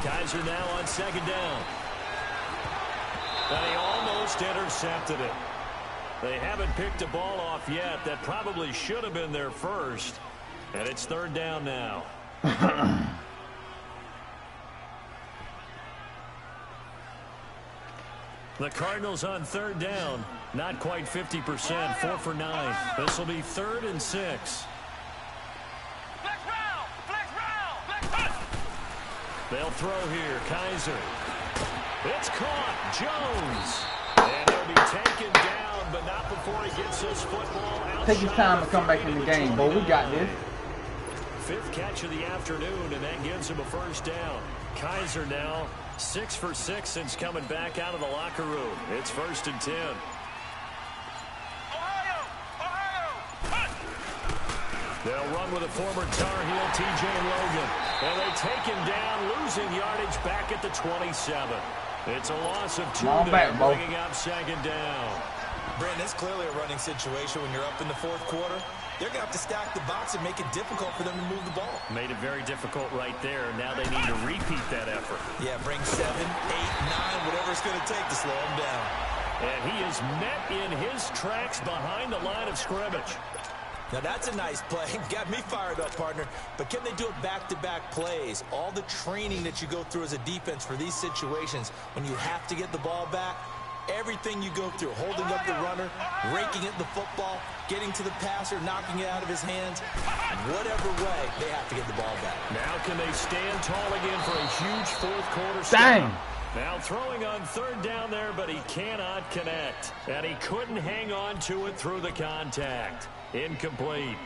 Guys are now on 2nd down. And he almost intercepted it. They haven't picked a ball off yet. That probably should have been their first. And it's 3rd down now. The Cardinals on 3rd down. Not quite 50%. 4 for 9. This will be 3rd and 6.
Flex round.
They'll throw here. Kaiser. It's caught. Jones. And he'll be taken down, but not before he gets his football out.
Take your time to come back in the game, boy. We got this.
5th catch of the afternoon, and that gives him a 1st down. Kaiser now 6 for 6 since coming back out of the locker room. It's 1st and 10. They'll run with a former Tar Heel, TJ Logan. And they take him down, losing yardage back at the 27. It's a loss of 2 there, bringing up 2nd down.
Brandon, it's clearly a running situation when you're up in the 4th quarter. They're going to have to stack the box and make it difficult for them to move the ball.
Made it very difficult right there. Now they need to repeat that effort.
Yeah, bring 7, 8, 9, whatever it's going to take to slow him down.
And he is met in his tracks behind the line of scrimmage.
Now that's a nice play. Got me fired up, partner. But can they do it back-to-back plays? All the training that you go through as a defense for these situations, when you have to get the ball back, everything you go through, holding up the runner, raking at the football, getting to the passer, knocking it out of his hands, whatever way, they have to get the ball back.
Now can they stand tall again for a huge fourth quarter stop?
Dang.
Now throwing on third down there, but he cannot connect. And he couldn't hang on to it through the contact. Incomplete.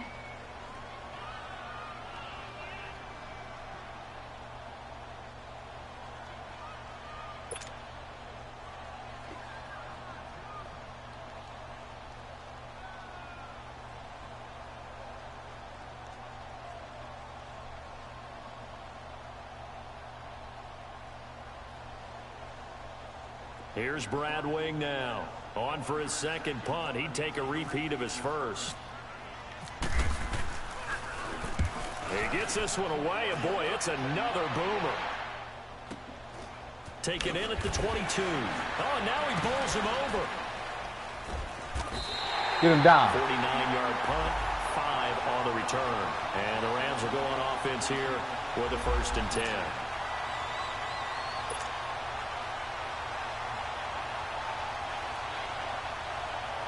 Here's Brad Wing now. On for his second punt. He'd take a repeat of his first. He gets this one away, and boy, it's another boomer. Taken in at the 22. Oh, now he bowls him over.
Get him down.
49-yard punt, 5 on the return. And the Rams will go on offense here with a 1st and 10.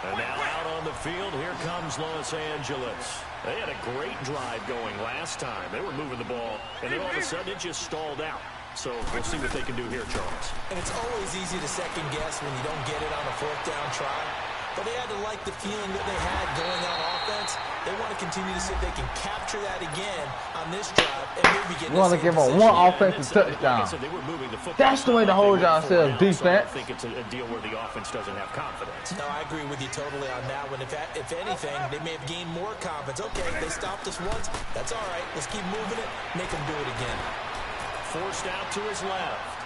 And now out on the field, here comes Los Angeles. They had a great drive going last time. They were moving the ball, and then all of a sudden it just stalled out. So we'll see what they can do here, Charles.
And it's always easy to second guess when you don't get it on a 4th down try. But they had to like the feeling that they had going on offense. They want to continue to see if they can capture that again on this drive and maybe get.
You want to give them one offensive touchdown. That's the way to hold yourself, defense.
I think it's a deal where the offense doesn't have confidence.
No, I agree with you totally on that one. If anything, they may have gained more confidence. Okay, they stopped us once. That's all right. Let's keep moving it. Make them do it again.
Forced out to his left.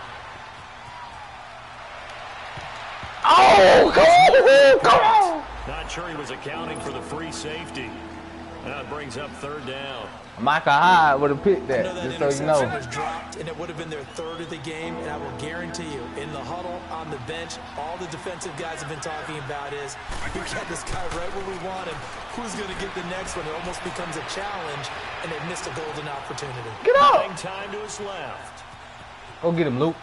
Oh, come on!
Not sure he was accounting for the free safety. That brings up 3rd down.
Michael Hyde would have picked that, just so you know.
Was dropped, and it would have been their 3rd of the game. And I will guarantee you, in the huddle, on the bench, all the defensive guys have been talking about is, we got this guy right where we want him. Who's going to get the next one? It almost becomes a challenge, and they've missed a golden opportunity.
Get up!
Time to his left.
Go get him, Luke.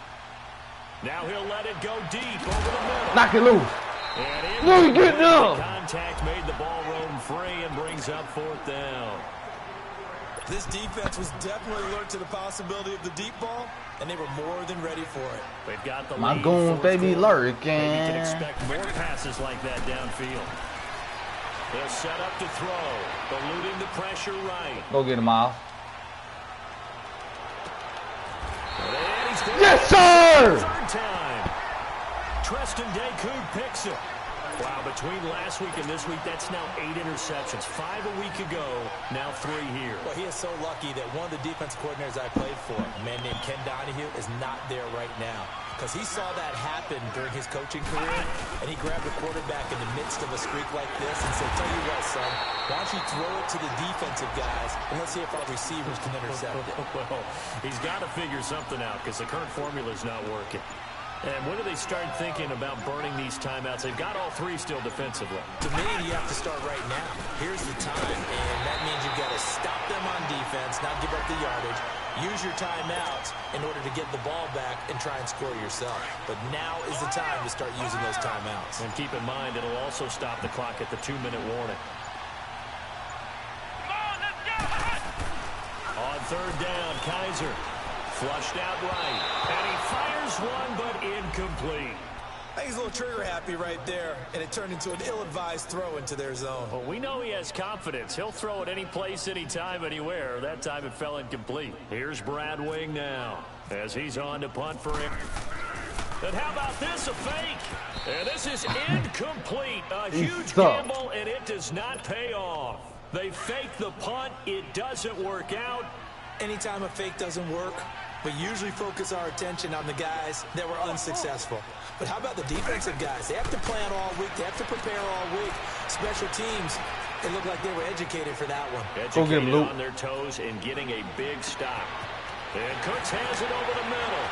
Now he'll let it go deep over the middle.
Knock it loose.
And get down. Contact made the ball roam free and brings up 4th down.
This defense was definitely alert to the possibility of the deep ball, and they were more than ready for it.
They've got the
My
lead.
goons, they be lurking.
Maybe you can expect more passes like that downfield. They'll set up to throw, eluding the pressure right.
Go get him off. Yes, sir!
3rd time. Treston Decoud picks it. Wow, between last week and this week, that's now 8 interceptions. 5 a week ago, now 3 here.
Well, he is so lucky that one of the defense coordinators I played for, a man named Ken Donahue, is not there right now. Because he saw that happen during his coaching career, and he grabbed a quarterback in the midst of a streak like this and said, tell you what, son, why don't you throw it to the defensive guys, and let's see if our receivers can intercept it.
Well, he's got to figure something out because the current formula is not working. And when do they start thinking about burning these timeouts? They've got all 3 still defensively.
To me, you have to start right now. Here's the time, and that means you've got to stop them on defense, not give up the yardage. Use your timeouts in order to get the ball back and try and score yourself. But now is the time to start using those timeouts.
And keep in mind, it'll also stop the clock at the 2-minute warning. On 3rd down, Kaiser flushed out right. And he fires one, but incomplete.
I think he's a little trigger happy right there, and it turned into an ill-advised throw into their zone.
Well, we know he has confidence. He'll throw it any place, anytime, anywhere. That time it fell incomplete. Here's Brad Wing now as he's on to punt for him. And how about this, a fake? And this is incomplete. A huge gamble, and it does not pay off. They fake the punt. It doesn't work out.
Anytime a fake doesn't work, we usually focus our attention on the guys that were unsuccessful. But how about the defensive guys? They have to plan all week. They have to prepare all week. Special teams, it looked like they were educated for that one.
Educated on their toes and getting a big stop. And Cooks has it over the middle.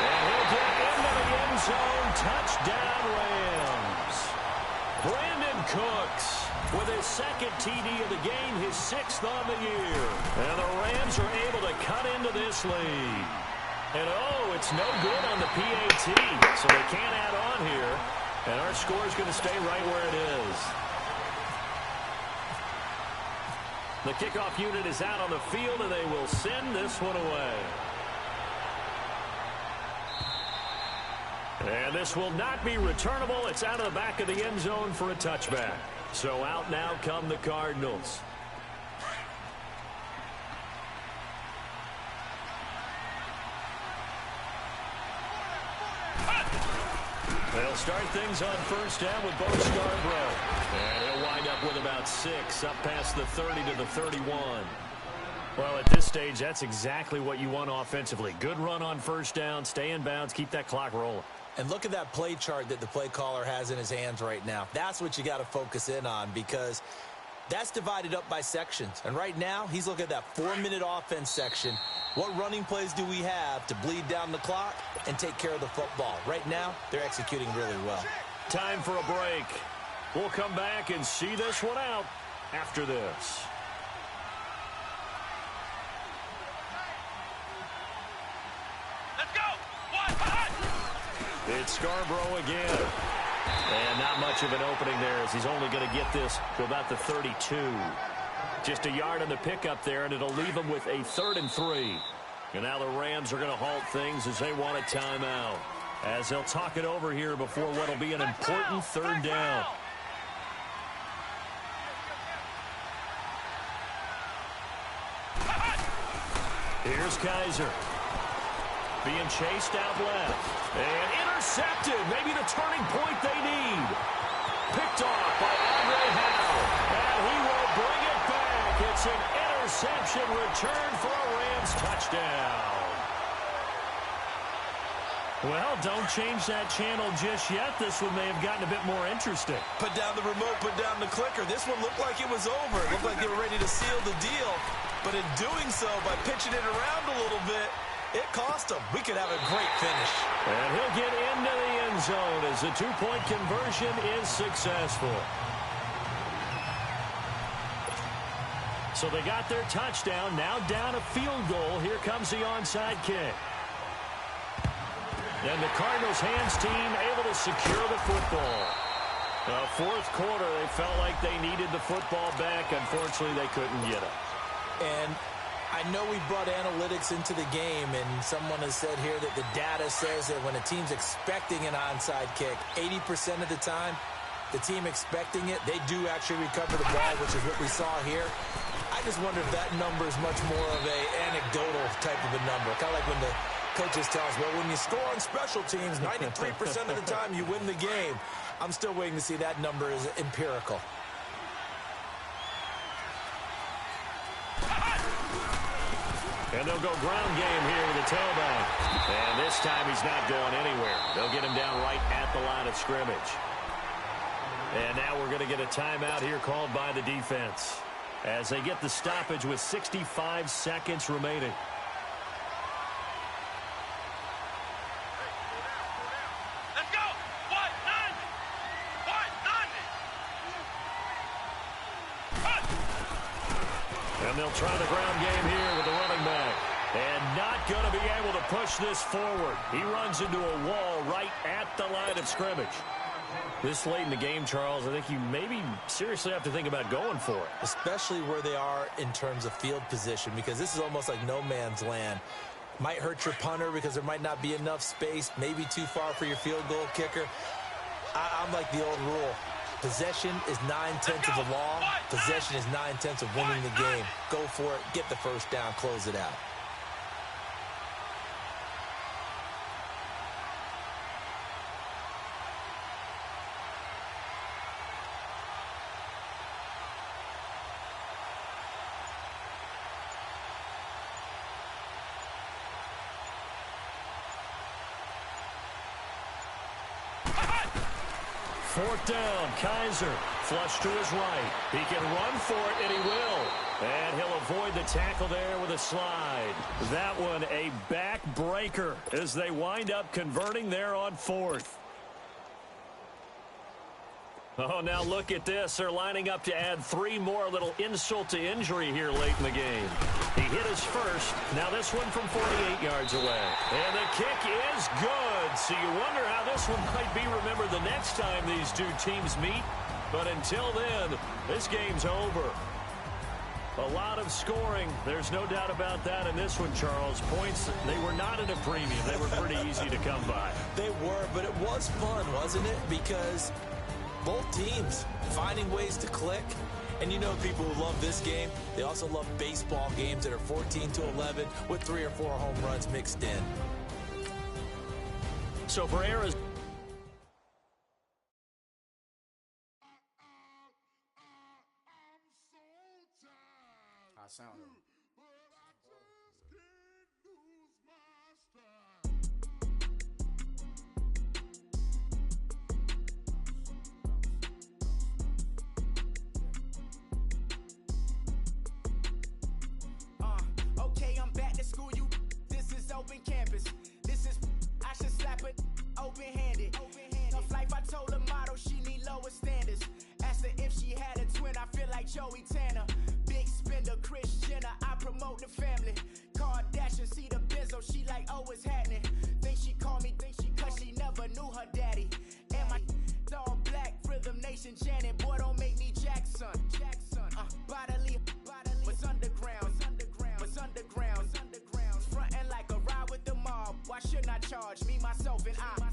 And he'll get into the end zone. Touchdown, Rams. Brandon Cooks. with his second TD of the game, his 6th on the year. And the Rams are able to cut into this lead. And, oh, it's no good on the PAT, so they can't add on here. And our score is going to stay right where it is. The kickoff unit is out on the field, and they will send this one away. And this will not be returnable. It's out of the back of the end zone for a touchback. So out now come the Cardinals. They'll start things on first down with Bo Scarborough. And he'll wind up with about 6, up past the 30 to the 31. Well, at this stage, that's exactly what you want offensively. Good run on first down, stay in bounds, keep that clock rolling.
And look at that play chart that the play caller has in his hands right now. That's what you got to focus in on, because that's divided up by sections. And right now, he's looking at that 4-minute offense section. What running plays do we have to bleed down the clock and take care of the football? Right now, they're executing really well.
Time for a break. We'll come back and see this one out after this.
Let's go.
It's Scarborough again. And not much of an opening there, as he's only going to get this to about the 32. Just a yard on the pickup there, and it'll leave him with a 3rd and 3. And now the Rams are going to halt things as they want a timeout, as they'll talk it over here before what will be an important 3rd down. Here's Kaiser. Being chased out left. And intercepted. Maybe the turning point they need. Picked off by Andre Howe. And he will bring it back. It's an interception return for a Rams touchdown. Well, don't change that channel just yet. This one may have gotten a bit more interesting.
Put down the remote, put down the clicker. This one looked like it was over. It looked like they were ready to seal the deal. But in doing so, by pitching it around a little bit, it cost him. We could have a great finish.
And he'll get into the end zone as the 2-point conversion is successful. So they got their touchdown. Now down a field goal. Here comes the onside kick. And the Cardinals hands team able to secure the football. Fourth quarter, they felt like they needed the football back. Unfortunately, they couldn't get it.
And I know we brought analytics into the game, and someone has said here that the data says that when a team's expecting an onside kick, 80% of the time, the team expecting it, they do actually recover the ball, which is what we saw here. I just wonder if that number is much more of a anecdotal type of a number. Kind of like when the coaches tell us, well, when you score on special teams, 93% of the time you win the game. I'm still waiting to see that number is empirical.
And they'll go ground game here with the tailback. And this time he's not going anywhere. They'll get him down right at the line of scrimmage. And now we're going to get a timeout here called by the defense, as they get the stoppage with 65 seconds remaining.
Let's go. What? 90. What? 90.
And they'll try the ground game here with the running back. And not going to be able to push this forward. He runs into a wall right at the line of scrimmage. This late in the game, Charles, I think you maybe seriously have to think about going for it.
Especially where they are in terms of field position, because this is almost like no man's land. Might hurt your punter because there might not be enough space, maybe too far for your field goal kicker. I'm like the old rule. Possession is 9/10 of the law. Possession is 9/10 of winning the game. Go for it. Get the first down. Close it out.
Fourth down, Kaiser, flush to his right. He can run for it, and he will. And he'll avoid the tackle there with a slide. That one a backbreaker as they wind up converting there on fourth. Oh, now look at this. They're lining up to add 3 more, little insult to injury here late in the game. He hit his first. Now this one from 48 yards away. And the kick is good. So you wonder how this one might be remembered the next time these two teams meet. But until then, this game's over. A lot of scoring. There's no doubt about that in this one, Charles. Points, they were not at a premium. They were pretty easy to come by.
They were, but it was fun, wasn't it? Because both teams finding ways to click. And you know people who love this game, they also love baseball games that are 14-11 with 3 or 4 home runs mixed in.
So for Arizona,
I sound it.
Okay, I'm back to school. This is open campus. This is I should slap it open-handed. Tough life, I told her model she need lower standards. Asked her if she had a twin. I feel like Joey Tanner. Big spender, Kris Jenner. I promote the family. Kardashian, see the Benzo. She like, oh, it's happening. Think she called me, cause she never knew her daddy. And my all black, Rhythm Nation, Janet. Boy, don't make me Jackson. Bodily, was underground. Frontin' like a ride with the mob. Why shouldn't I charge me, myself, and I?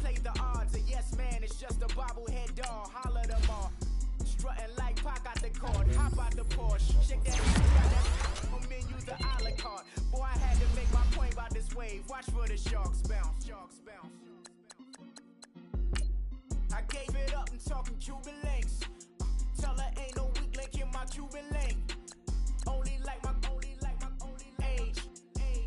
Play the odds. A yes man is just a bobblehead doll. Holler them all. Strutting like Pac out the cord. Hop out the Porsche. Shake that on menu the a la carte. Boy, I had to make my point about this wave. Watch for the sharks bounce. I gave it up and talking Cuban links. Tell her ain't no weak link in my Cuban link. Only like my age.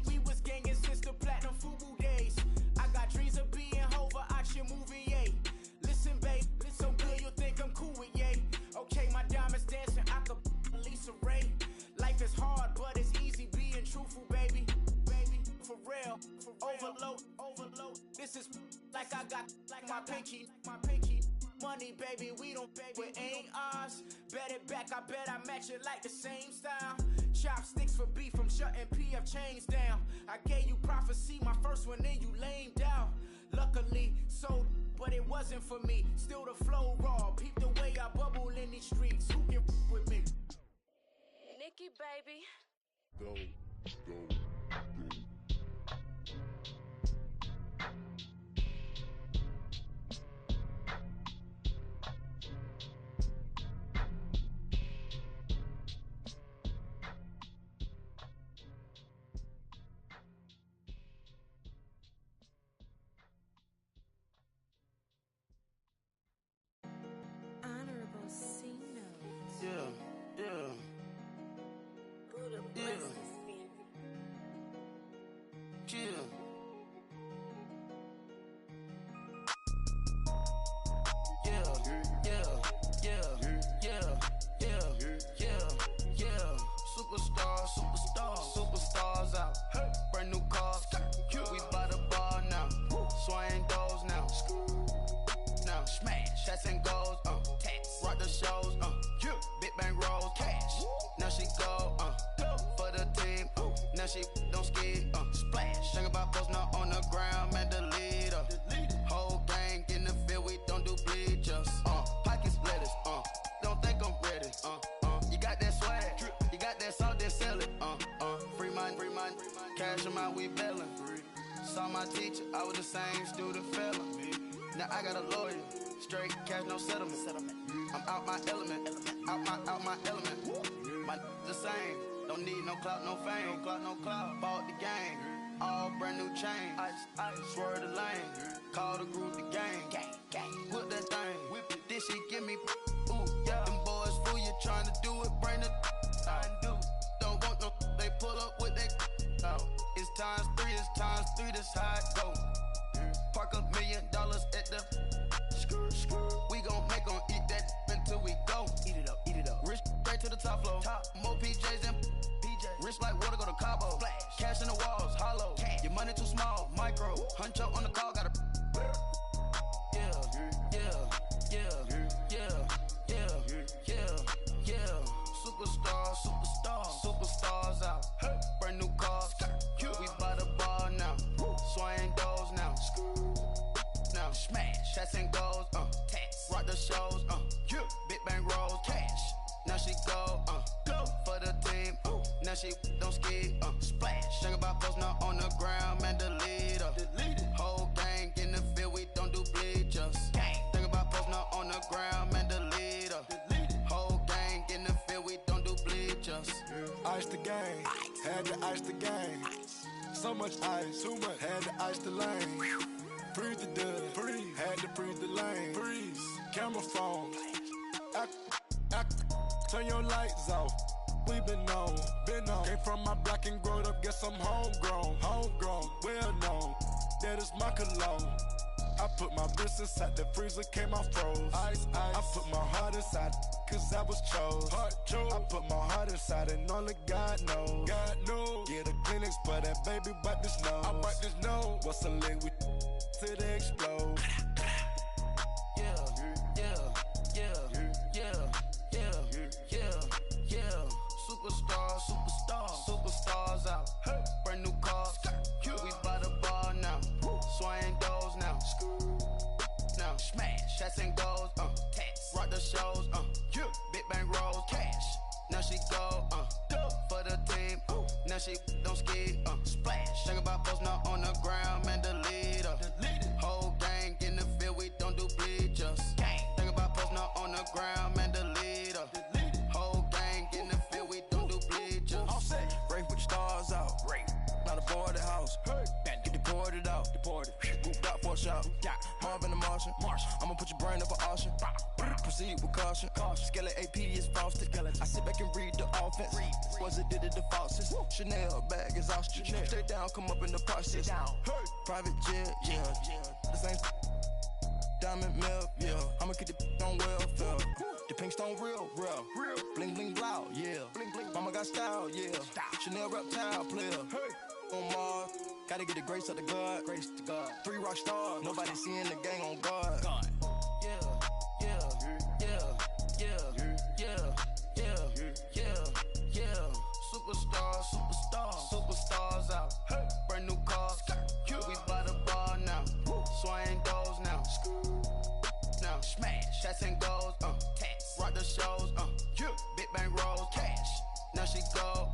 We was gangin' since the platinum FUBU days. I got dreams of being Hova out your movie, yay. Listen, babe, so good you think I'm cool with yay. Okay, my diamonds dancing, I could Lisa Ray. Life is hard, but it's easy being truthful, baby. For real, overload. This is like I got like my pinky. Money, baby, we don't pay, but ain't ours. Bet it back, I bet I match it like the same style. Chopsticks for beef, I'm shutting PF chains down. I gave you prophecy, my first one, then you lamed out. Luckily, sold, but it wasn't for me. Still the flow raw, peep the way I bubble in these streets. Who can with me?
Nikki, baby.
Go.
Honorable C notes.
Yeah. Superstars out. Brand new cars. We by the bar now. Swaying doors now. Now smash. Shots and goals. Rock the shows. Big bang rolls. Cash. Now she go. For the team. Now she don't ski. Splash. Think about posting up on the ground. Man, the leader. Whole gang in the field. We don't do bleachers. Pockets lettuce. Don't think I'm ready. You got that swag. You got that salt, then sell it. Free mind. Cash amount, we bailin'. Saw my teacher, I was the same student felon. Now I got a lawyer. Straight cash, no settlement. I'm out my element. Out my element. My the same. Don't need no clout, no fame. No clout. Bought the game. All brand new chain. I swerve the lane. Call the group the gang. Whip that thing. Whip it. This shit give me. Ooh, yeah. Them boys fool you trying to do it. Bring the. Don't want no. They pull up with that. It's times 3. This how it go. Park $1 million at the. We gon' make 'em eat that until we go. Eat it up. Rich straight to the top floor. More PJs than PJ. Rich like water, go to Cabo. Splash. Cash in the walls, hollow. Cash. Your money too small, micro. Huncho on the call, gotta. Yeah. shots and goals, tax. Rock the shows, big bang rolls, cash. Now she go for the team, now she don't ski, splash. Think about post now on the ground, man, delete her. Whole gang in the field, we don't do bleachers. Think about post now on the ground, man, delete her. Whole gang in the field, we don't do bleachers.
Ice the game, had to ice the game. So much ice, too much, had to ice the lane. Freeze the dub, freeze, had to freeze the lane. Freeze, camera phone, turn your lights off. We been on. Came from my block and growed up, guess I'm homegrown, well known. That is my cologne. I put my wrist inside the freezer, came out froze. Ice. I put my heart inside, cause I was chose. I put my heart inside and only God knows. Get a clinics, but that baby bite this nose. I bite this nose. What's a leg with till they explode?
Superstars out. Brand new cars. We by the bar now. Swaying doors now. Now smash. Shots and goals. Tax. Rock the shows. Big bang rolls. Cash. Now she go. For the team. Now she don't ski. Splash. Think about post now on the ground, man, delete her. Whole gang in the field, we don't do bleachers. Think about post now on the ground, man, delete her. Whole gang in the field, we don't do bleachers.
All set. Break with the stars out. Not a boarded house. Get deported out. Moved out for a shot. Marvin the Martian. I'ma put your brain up for auction. Proceed with caution. Skeleton AP is frosted. I sit back and read the offense. Was it did it the falsest? Chanel bag is ostrich. Stay down, come up in the process. Private jet, yeah. The same diamond milk, yeah. I'ma keep the on welfare. The pink stone real. Bling bling blow, yeah. Mama got style, yeah. Chanel reptile player. On Mars, gotta get the grace of the God. 3 rock stars, nobody seeing the gang on guard.
Superstars out. Brand new cars. We by the bar now. Swaying doors now. Now smash. Shots and goals. Tax. Rock the shows. Big bang rolls. Cash. Now she go.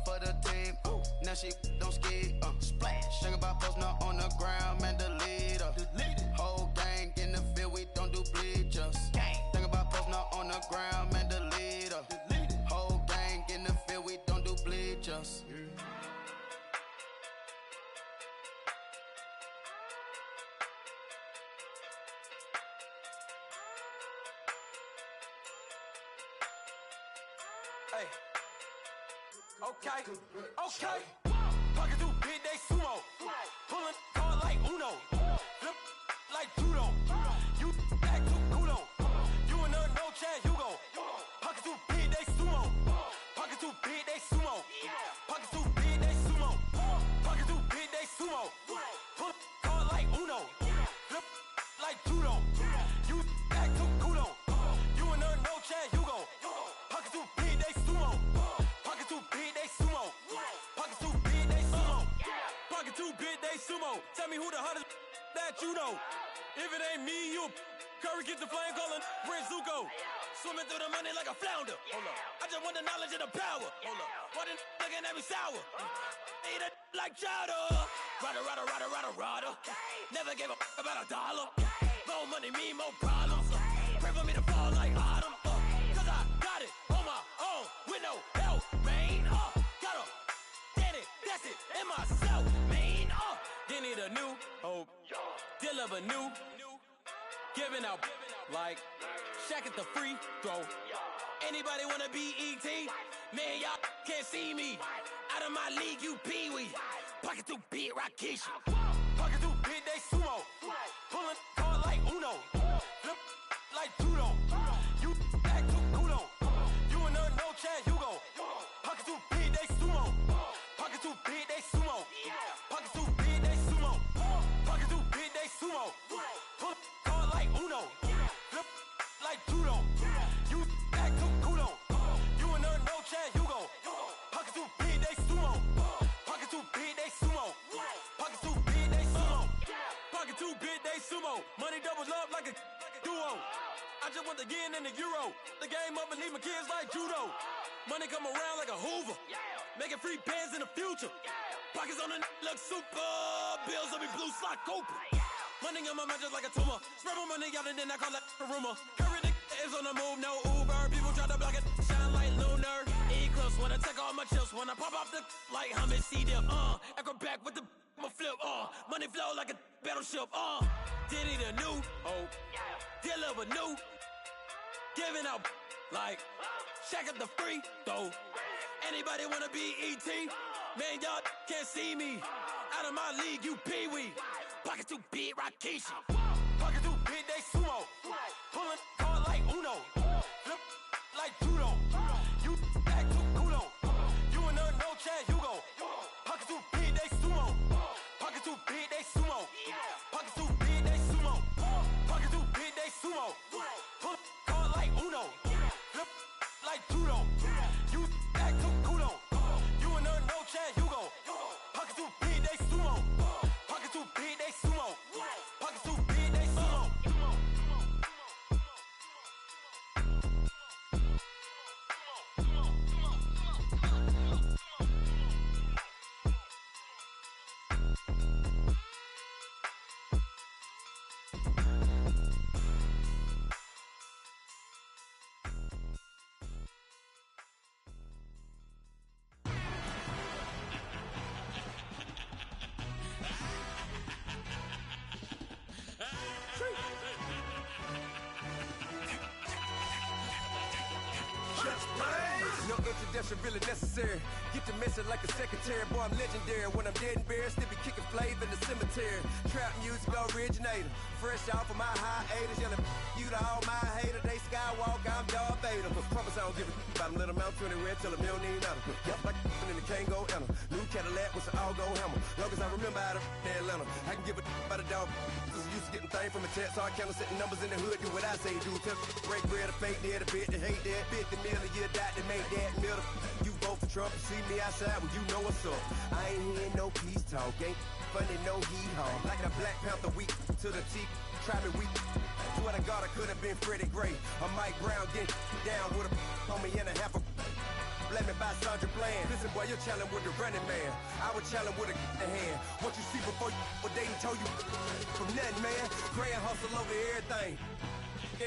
For the team. Now she don't ski. Splash. Think about post now on the ground, man, delete her. Whole gang in the field, we don't do bleachers. Think about post now on the ground, man, delete her. Whole gang in the field, we don't do bleachers.
Hey. Okay. Pocket too big, they sumo. Pulling hard like Uno. Flip like judo. You act too kudo. You and her no chance, you go. Pocket too big, they sumo. Pocket too big, they sumo. Pocket too big, they sumo. Pocket too big, they sumo. Pull hard like Uno. Flip like judo. You act too kudo. You and her no chance, you go. Pocket too big, they sumo. Pocket too big, they sumo. Pocket too big, they sumo. Pocket too big, they sumo. Tell me who the hottest that you know. If it ain't me, you Curry gets the flame calling Prince Zuko. Swimming through the money like a flounder. Hold up. I just want the knowledge and the power. Hold up. Why the looking at me sour? Eat it like chowder. Rada. Never gave a about a dollar. More money mean more problems. Pray for me to fall like autumn. Cause I got it on my own with no help, man. Gotta get it, that's it, in myself, man. They need a new hope. Deliver new. Giving out like Shaq at the free throw. Anybody wanna be ET? Man, y'all can't see me. Out of my league, you pee-wee. Pocket too big, Rakishi. Pocket too big, they sumo. Pulling hard like Uno. Flip like judo. You act too kudo. You and her no chance, you go. Pocket too big, they sumo. Pocket too big, they sumo. Pocket too big, they sumo. Pocket too big, they sumo. Pull hard like Uno. Flip like judo. You act too kudo. You and her no chance, you go. Pocket too big, they sumo. Pocket too big, they sumo. Pocket too big, they sumo. Pocket too too big, they sumo. Money doubles up like a duo. I just want the yen and the euro. The game up and leave my kids like judo. Money come around like a Hoover. Making free bands in the future. Pockets on the look super. Bills on me blue slot Cooper. Money on my mind just like a tumor. Spread my money out and then I call that a rumor. Curry the is on the move, no Uber. People try to block it, shine like lunar. Eclipse when I take all my chips. When I pop off the like hummus, see them. Echo back with the I'ma flip. Money flow like a battleship. Diddy the new. Deliver new. Giving out like shack up the free throw. Anybody wanna be ET? Man, y'all can't see me. Out of my league, you pee-wee. Pocket too big, Rakishi. Pocket too big, they sumo. Pulling card like Uno. Flip like judo. You act too kudo. You and her, no Chad Hugo. Pocket too big, they sumo. Pocket too big, they sumo. Pocket too big, they sumo. Pocket too big, they sumo. Pull card like Uno. Flip like judo. You act too kudo. You and her, no Chad Hugo. Pocket too big, they sumo. Pocket too big, they sumo. Pocket too big, they sumo.
No introduction really necessary. Get the message like a secretary. Boy, I'm legendary. When I'm dead and buried, still be kicking flavor in the cemetery. Trap music originator. Fresh off of my hiatus. Yelling you to all my haters. They skywalk, I'm Darth Vader. Promise I don't give a about them. Let them out 20 red till them don't need matter. Yup, like in the Kango enter. New Cadillac with an all-go hammer. Long as I remember out of Atlanta. I can give a about a dog. Used to getting things from a text. So I count setting numbers in the hood. Do what I say do. Tell break bread or fake dead. A bit to hate that. 50 million year dot to make that middle. You vote for Trump, you see me outside, well, you know what's up. I ain't hearing no peace talk, ain't funny, no heat haul. Like a Black Panther weak to the teeth, try me weak. Swear to God, I could have been Freddie Gray. Or Mike Brown getting down with a on me and a half a. Let me buy Sandra Bland. Listen, boy, you're challenging with the running man. I was challenging with a hand. What you see before you, what they told you from nothing, man. Gray and hustle over everything.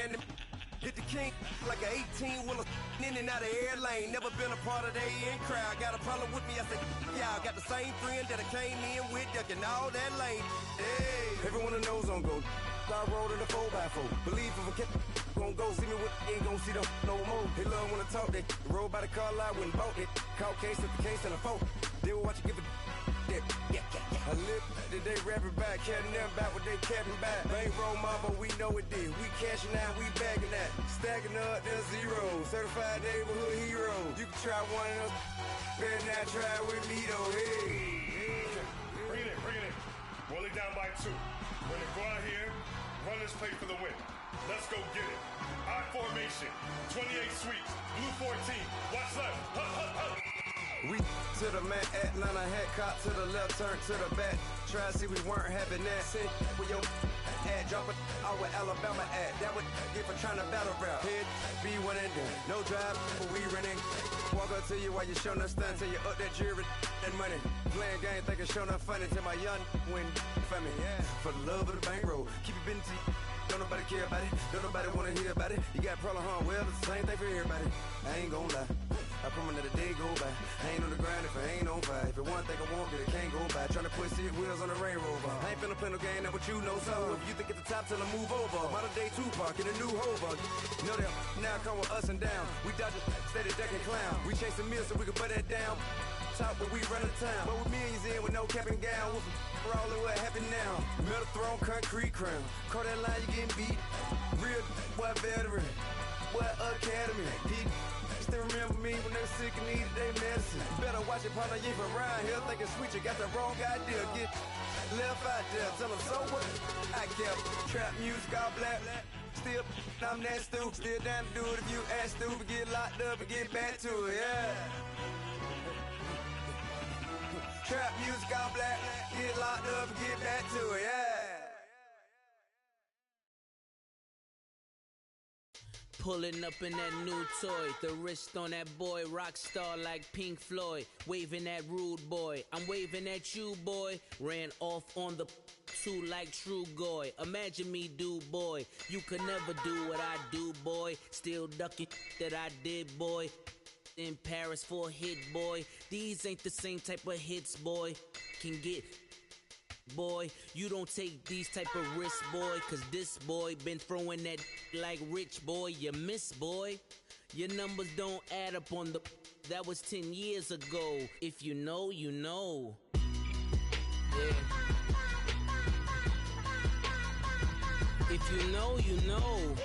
And hit the king like an 18-wheeler in and out of air lane. Never been a part of the in crowd. Got a problem with me, I say, y'all. Got the same friend that I came in with, ducking all that lane. Hey, everyone that knows on go. I rolled in a 4x4. Believe if a kid gon' go see me with ain't gon' see them no more. They love when I talk, they roll by the car lot when bought it. Caught case at the case and a phone. They will watch you give a that. I live that they rapping back, carrying them back what they capping back. Bankroll mob, but we know it did. We cashing out, we bagging that. Stacking up, there's zero. Certified neighborhood hero. You can try one of them, better not try with me though. Hey.
Bring it in. Roll it down by 2. We're gonna go out here, run this play for the win. Let's go get it. I formation, 28 sweeps, blue 14. Watch left.
We to the man, Atlanta hat cop to the left, turn to the back. Try to see we weren't having that. Sit with your ad, drop it out with Alabama ad. That would get for trying to battle rap. Head, be one and done. No drive, but we running. Walk up to you while you showing us stun till you up that jewelry and money. Playing game, thinking showing up funny till my young win for me. Yeah. For the love of the bankroll, keep it busy. Don't nobody care about it. Don't nobody wanna hear about it. You got a problem, huh? Well, it's the same thing for everybody. I ain't gon' lie. I promise that a day go by. I ain't on the grind if I ain't on fire. If it one thing I want, then it can't go by. Tryna put seat wheels on the Range Rover. I ain't finna play no game, that what you know. So if you think it's the top till I move over. Modern day Tupac in a new Hova. Know that now come with us and down. We dodge a steady deck and clown. We chasing meals so we can put that down. Top where we run the town. But with millions in with no cap and gown. We're all in what happened now. Metal throne, concrete crown. Call that line, you getting beat. Real what veteran. What academy. Still remember me when they were sick and needed their medicine. Better watch it, partner, you from around here thinking sweet, you got the wrong idea. Get left out there, tell them so what? I kept trap music all black. Still, I'm that stupid. Still down to do it if you act stupid. Get locked up and get back to it, yeah. Trap music all black. Get locked up and get back to it, yeah.
Pulling up in that new toy, the wrist on that boy, rock star like Pink Floyd, waving at rude boy, I'm waving at you boy, ran off on the two like true goy, imagine me do boy, you could never do what I do boy, still ducking that I did boy, in Paris for a hit boy, these ain't the same type of hits boy, can get boy, you don't take these type of risks, boy, cause this boy been throwing that like rich boy, you miss, boy. Your numbers don't add up on the, that was 10 years ago. If you know, you know. Yeah. If you know, you know.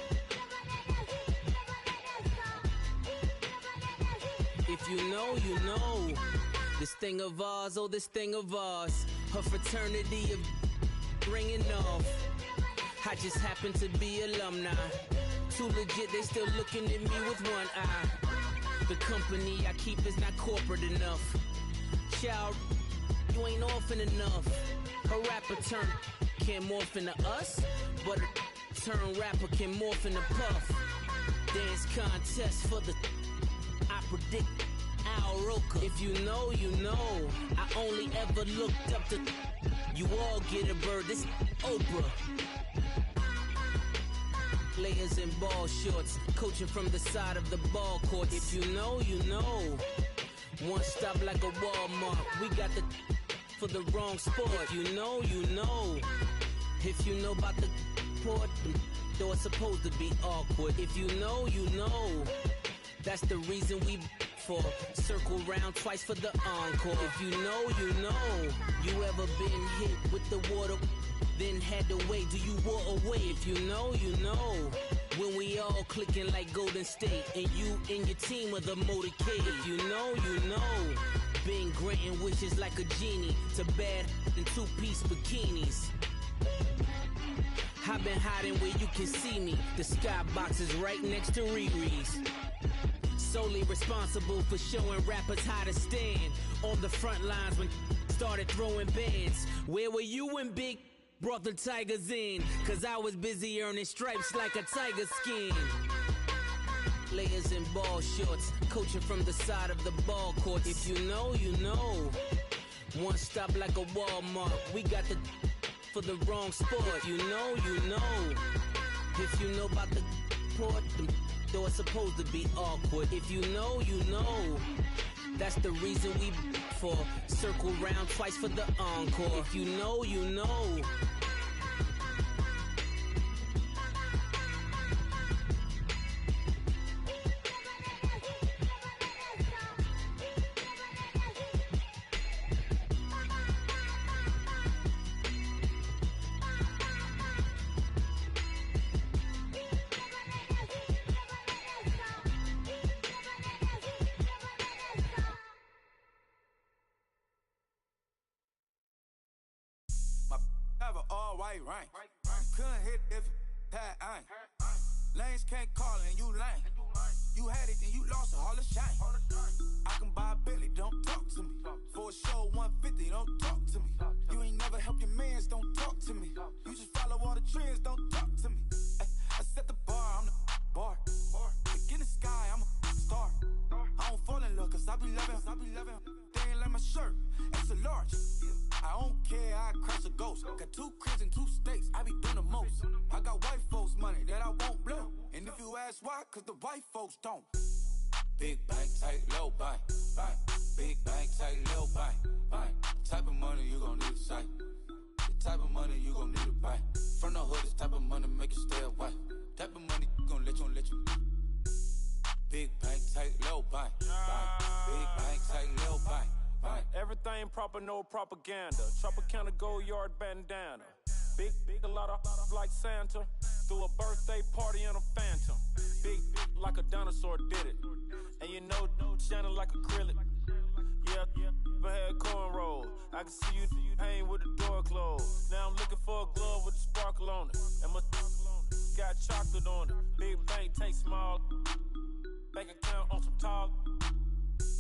If you know, you know. This thing of ours, oh, this thing of ours. Her fraternity of ringing off. I just happen to be alumni. Too legit, they still looking at me with one eye. The company I keep is not corporate enough. Child, you ain't orphan enough. A rapper turn can morph into us, but a turn rapper can morph into Puff. Dance contest for the, I predict Al Roker. If you know, you know. I only ever looked up to, you all get a bird, this Oprah. Players in ball shorts, coaching from the side of the ball court. If you know, you know. One stop like a Walmart, we got the for the wrong sport. If you know, you know. If you know about the port, though it's supposed to be awkward. If you know, you know. That's the reason we for circle round twice for the encore. If you know, you know. You ever been hit with the water, then had to wait? Do you walk away? If you know, you know. When we all clicking like Golden State, and you and your team are the motorcade. If you know, you know. Been granting wishes like a genie to bad in two-piece bikinis. I've been hiding where you can see me. The skybox is right next to Riri's. Solely responsible for showing rappers how to stand on the front lines when started throwing bands. Where were you when Big brought the Tigers in? Cause I was busy earning stripes like a tiger skin. Players in ball shorts, coaching from the side of the ball court. If you know, you know. One stop like a Walmart, we got the for the wrong sport. If you know, you know. If you know about the port, though it's supposed to be awkward. If you know, you know. That's the reason we for circle round twice for the encore. If you know, you know.
Right. Couldn't hit if it had ain't. Lanes can't call and you lame. You had it and you lost it, all the shame. I can buy a Billy, don't talk to me. For a show 150, don't talk to me. You ain't never help your mans, don't talk to me. You just follow all the trends, don't talk to me. I set the bar, I'm the bar. Look in the sky, I'm a star. I don't fall in love cause I be loving. They ain't like my shirt, it's a large. I don't care, I crash a ghost. Got 2 cribs and 2 states, I be doing the most. I got white folks money that I won't blow. And if you ask why, cause the white folks don't. Big bank, tight, low bank. Big bank, tight, low bank. Type of money you gon' need to sight. The type of money you gon' need to buy. From the hood, this type of money make you stay away. Type of money gon' let you. Big bank, tight, low bank. Big bank, tight, low bank.
Everything proper, no propaganda. Tropicana gold yard bandana. Big, a lot of like Santa. Threw a birthday party in a phantom. Big like a dinosaur did it. And you know, shining like acrylic. Yeah, but had cornrows. I can see you hang with the door closed. Now I'm looking for a glove with a sparkle on it. And my got chocolate on it. Big bank, take small. Bank account on some talk.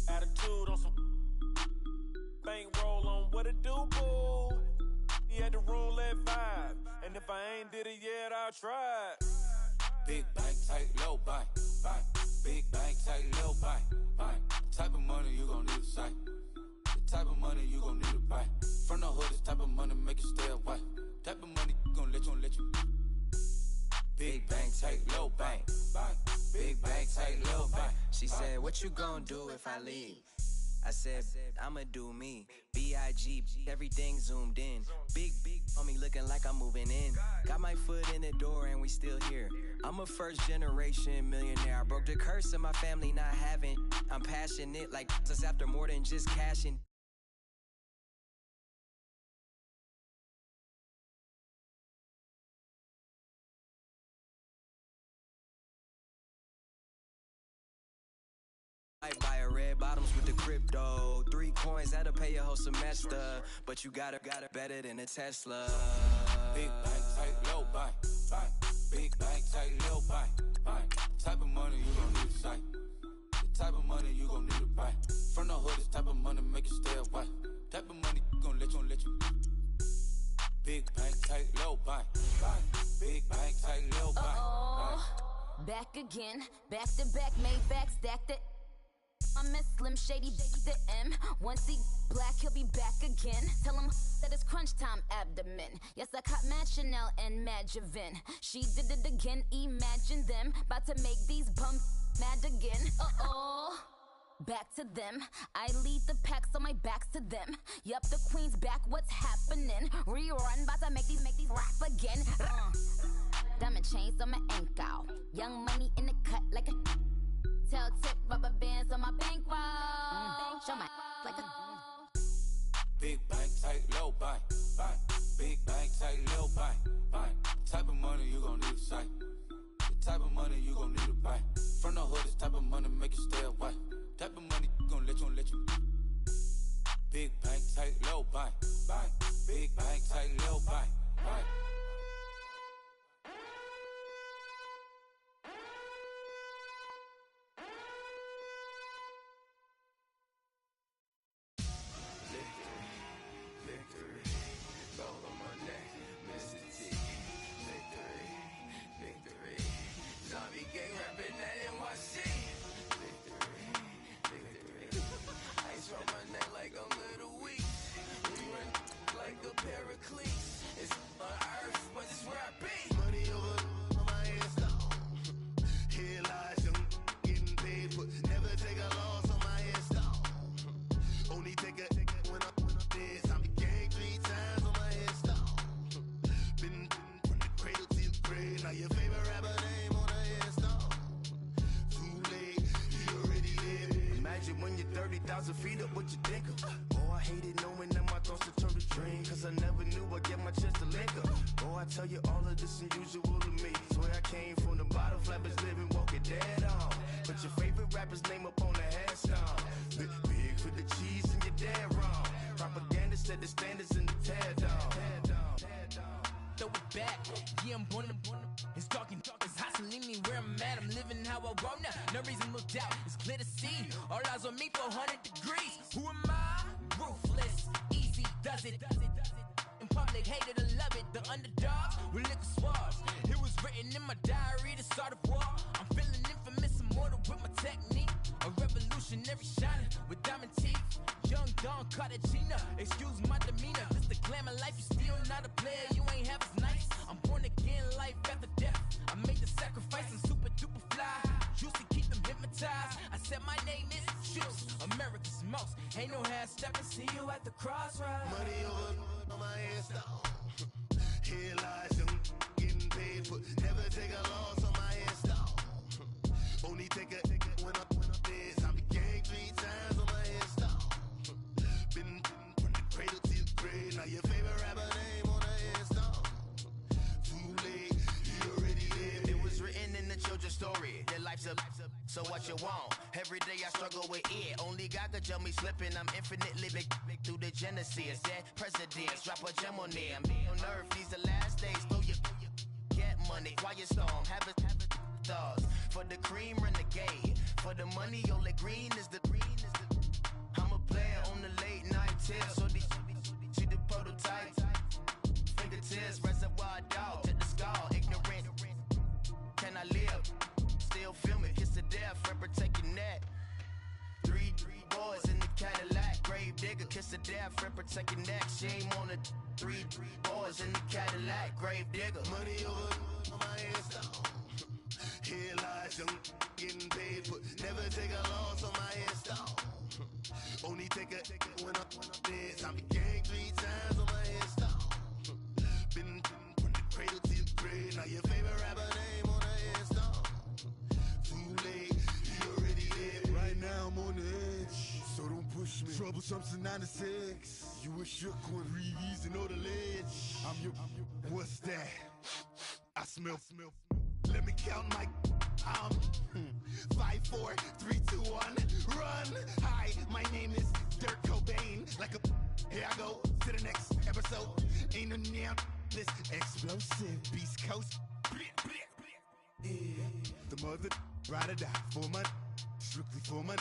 Attitude on some. Bankroll on what it do, boo. He had the roulette vibe. And if I ain't did it yet, I'll try.
Big bank, tight, low bank, bank. Big bank, tight, low bank, bank. The type of money you gon' need to sight. The type of money you gon' need to buy. From the hood, this type of money make you stay away. Type of money gon' let you. Big bank, tight, low bank, bank. Big bank, tight, low bank.
She said, what you gon' do if I leave? I said, I'ma do me. B.I.G. Everything zoomed in. Big on me looking like I'm moving in. Got my foot in the door and we still here. I'm a first generation millionaire. I broke the curse of my family not having. I'm passionate like us after more than just cashing. I buy a red bottoms with the crypto. 3 coins that'll pay your whole semester. But you gotta better than a Tesla.
Big bank, tight, low bank, bank. Big bank, tight, low bank, bank. Type of money you gon' need to sight. The type of money you gon' need to buy. From the hood, this type of money make you stay away. Type of money gon' let you. Big bank, tight, low bank, bank. Big bank, tight, low bank, bank.
Back again, back to back, made back, stacked it. I miss Slim Shady, the M. Once he black, he'll be back again. Tell him that it's crunch time abdomen. Yes, I caught Mad Chanel and Mad Javin. She did it again, imagine them. About to make these bumps mad again. Back to them. I lead the pack, so my back's to them. Yup, the queen's back, what's happening? Rerun, about to make these rap again. Diamond chains on my ankle. Young money in the cut like a tell tip, rubber bands on my bankroll. Show my like a
big bank, tight, low bank, bank. Big bank, tight, low bank, bank. Type of money you gon' need to sight. The type of money you gon' need to buy. From the hood, this type of money make you stay away. Type of money gon' let you. Big bank, tight, low bank, bank. Big bank, tight, low bank, bank.
Feet up, what you think of? Oh, I hated knowing that my thoughts would turn to dream. Cause I never knew I'd get my chance to link up. Oh, I tell you all of this unusual to me. Swear I came from the bottom, flappers living, walking dead on. Put your favorite rapper's name up on the headstone. Big for the cheese and you're dead wrong. Propaganda set the standards in the tear down.
Throw it back, yeah, I'm born. It's dark, it's hot, so leave me where I'm at. I'm living how I want now, no reason to doubt. It's clear to see, all eyes on me, 400 degrees. Who am I? Ruthless, easy does it. In public, hated or love it. The underdogs with liquor swabs. It was written in my diary to start a war. I'm feeling infamous, immortal with my technique. A revolutionary shining with diamond teeth. Young Don Cartagena, excuse my demeanor. Just the glamour life, you still not a player. You ain't half as nice. I'm born again, life after death. I made the sacrifice and super duper fly. Used to keep them hypnotized. I said my name is Juice, America's most. Ain't no half stepping. See you at the crossroads.
Money over on my headstone. Here lies them getting paid for. Never take a loss on my headstone. Only take a when I'm dead. I be gang 3 times on my headstone. Been from the cradle to the grave. Now your favorite rapper name on the headstone. Too late, he already lived. It was written in the children's story. Their life's a so what you want? Every day I struggle with it. Only God could tell me slipping. I'm infinitely big through the genesis. Dead presidents, drop a gem on them. On earth, these the last days. Throw your get money, quiet storm. Have a thoughts for the cream renegade. For the money, only green is the. I'm a player on the late night tip. So these see the prototype. Fingertips, reservoir dog to the skull. Ignorant. Can I live?
Cadillac. Grave digger, kiss the death, friend, protect your neck. Shame on the three boys in the Cadillac. Grave digger.
Money over on my headstone. Here lies young getting paid for. Never take a loss on my headstone. Only take a when I'm dead. I be gang 3 times on my headstone. Been from the cradle to the grave. Now your favorite rapper name on the headstone. Too late, he already dead.
Right now I'm on the edge, so don't push me. Troublesome to 96. You a shook one, Reeves and know the ledge. I'm your, what's that? I smell.
Let me count my 5, 4, 3, 2, 1. Run. Hi, my name is Dirk Cobain. Like a here I go to the next episode. Ain't no damn this explosive Beast Coast.
Yeah. The mother ride or die for my strictly for my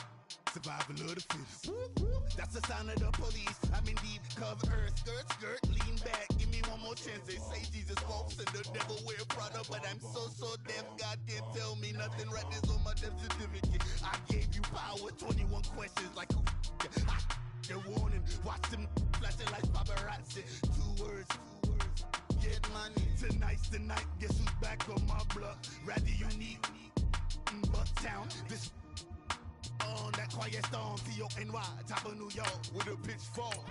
survival of the fittest.
That's the sign of the police. I'm in deep cover earth. Skirt, lean back. Give me one more chance. They say Jesus walks and the devil wear Prada, but I'm so deaf. God can't tell me nothing. Right this on my death certificate. I gave you power. 21 questions like who? They're warning. Watch them flashing like paparazzi. 2 words. Get money. Tonight's the night. Guess who's back on my block? Rather unique. Bucktown. This on that quiet storm, T-O-N-Y, top of New York with a pitchfork.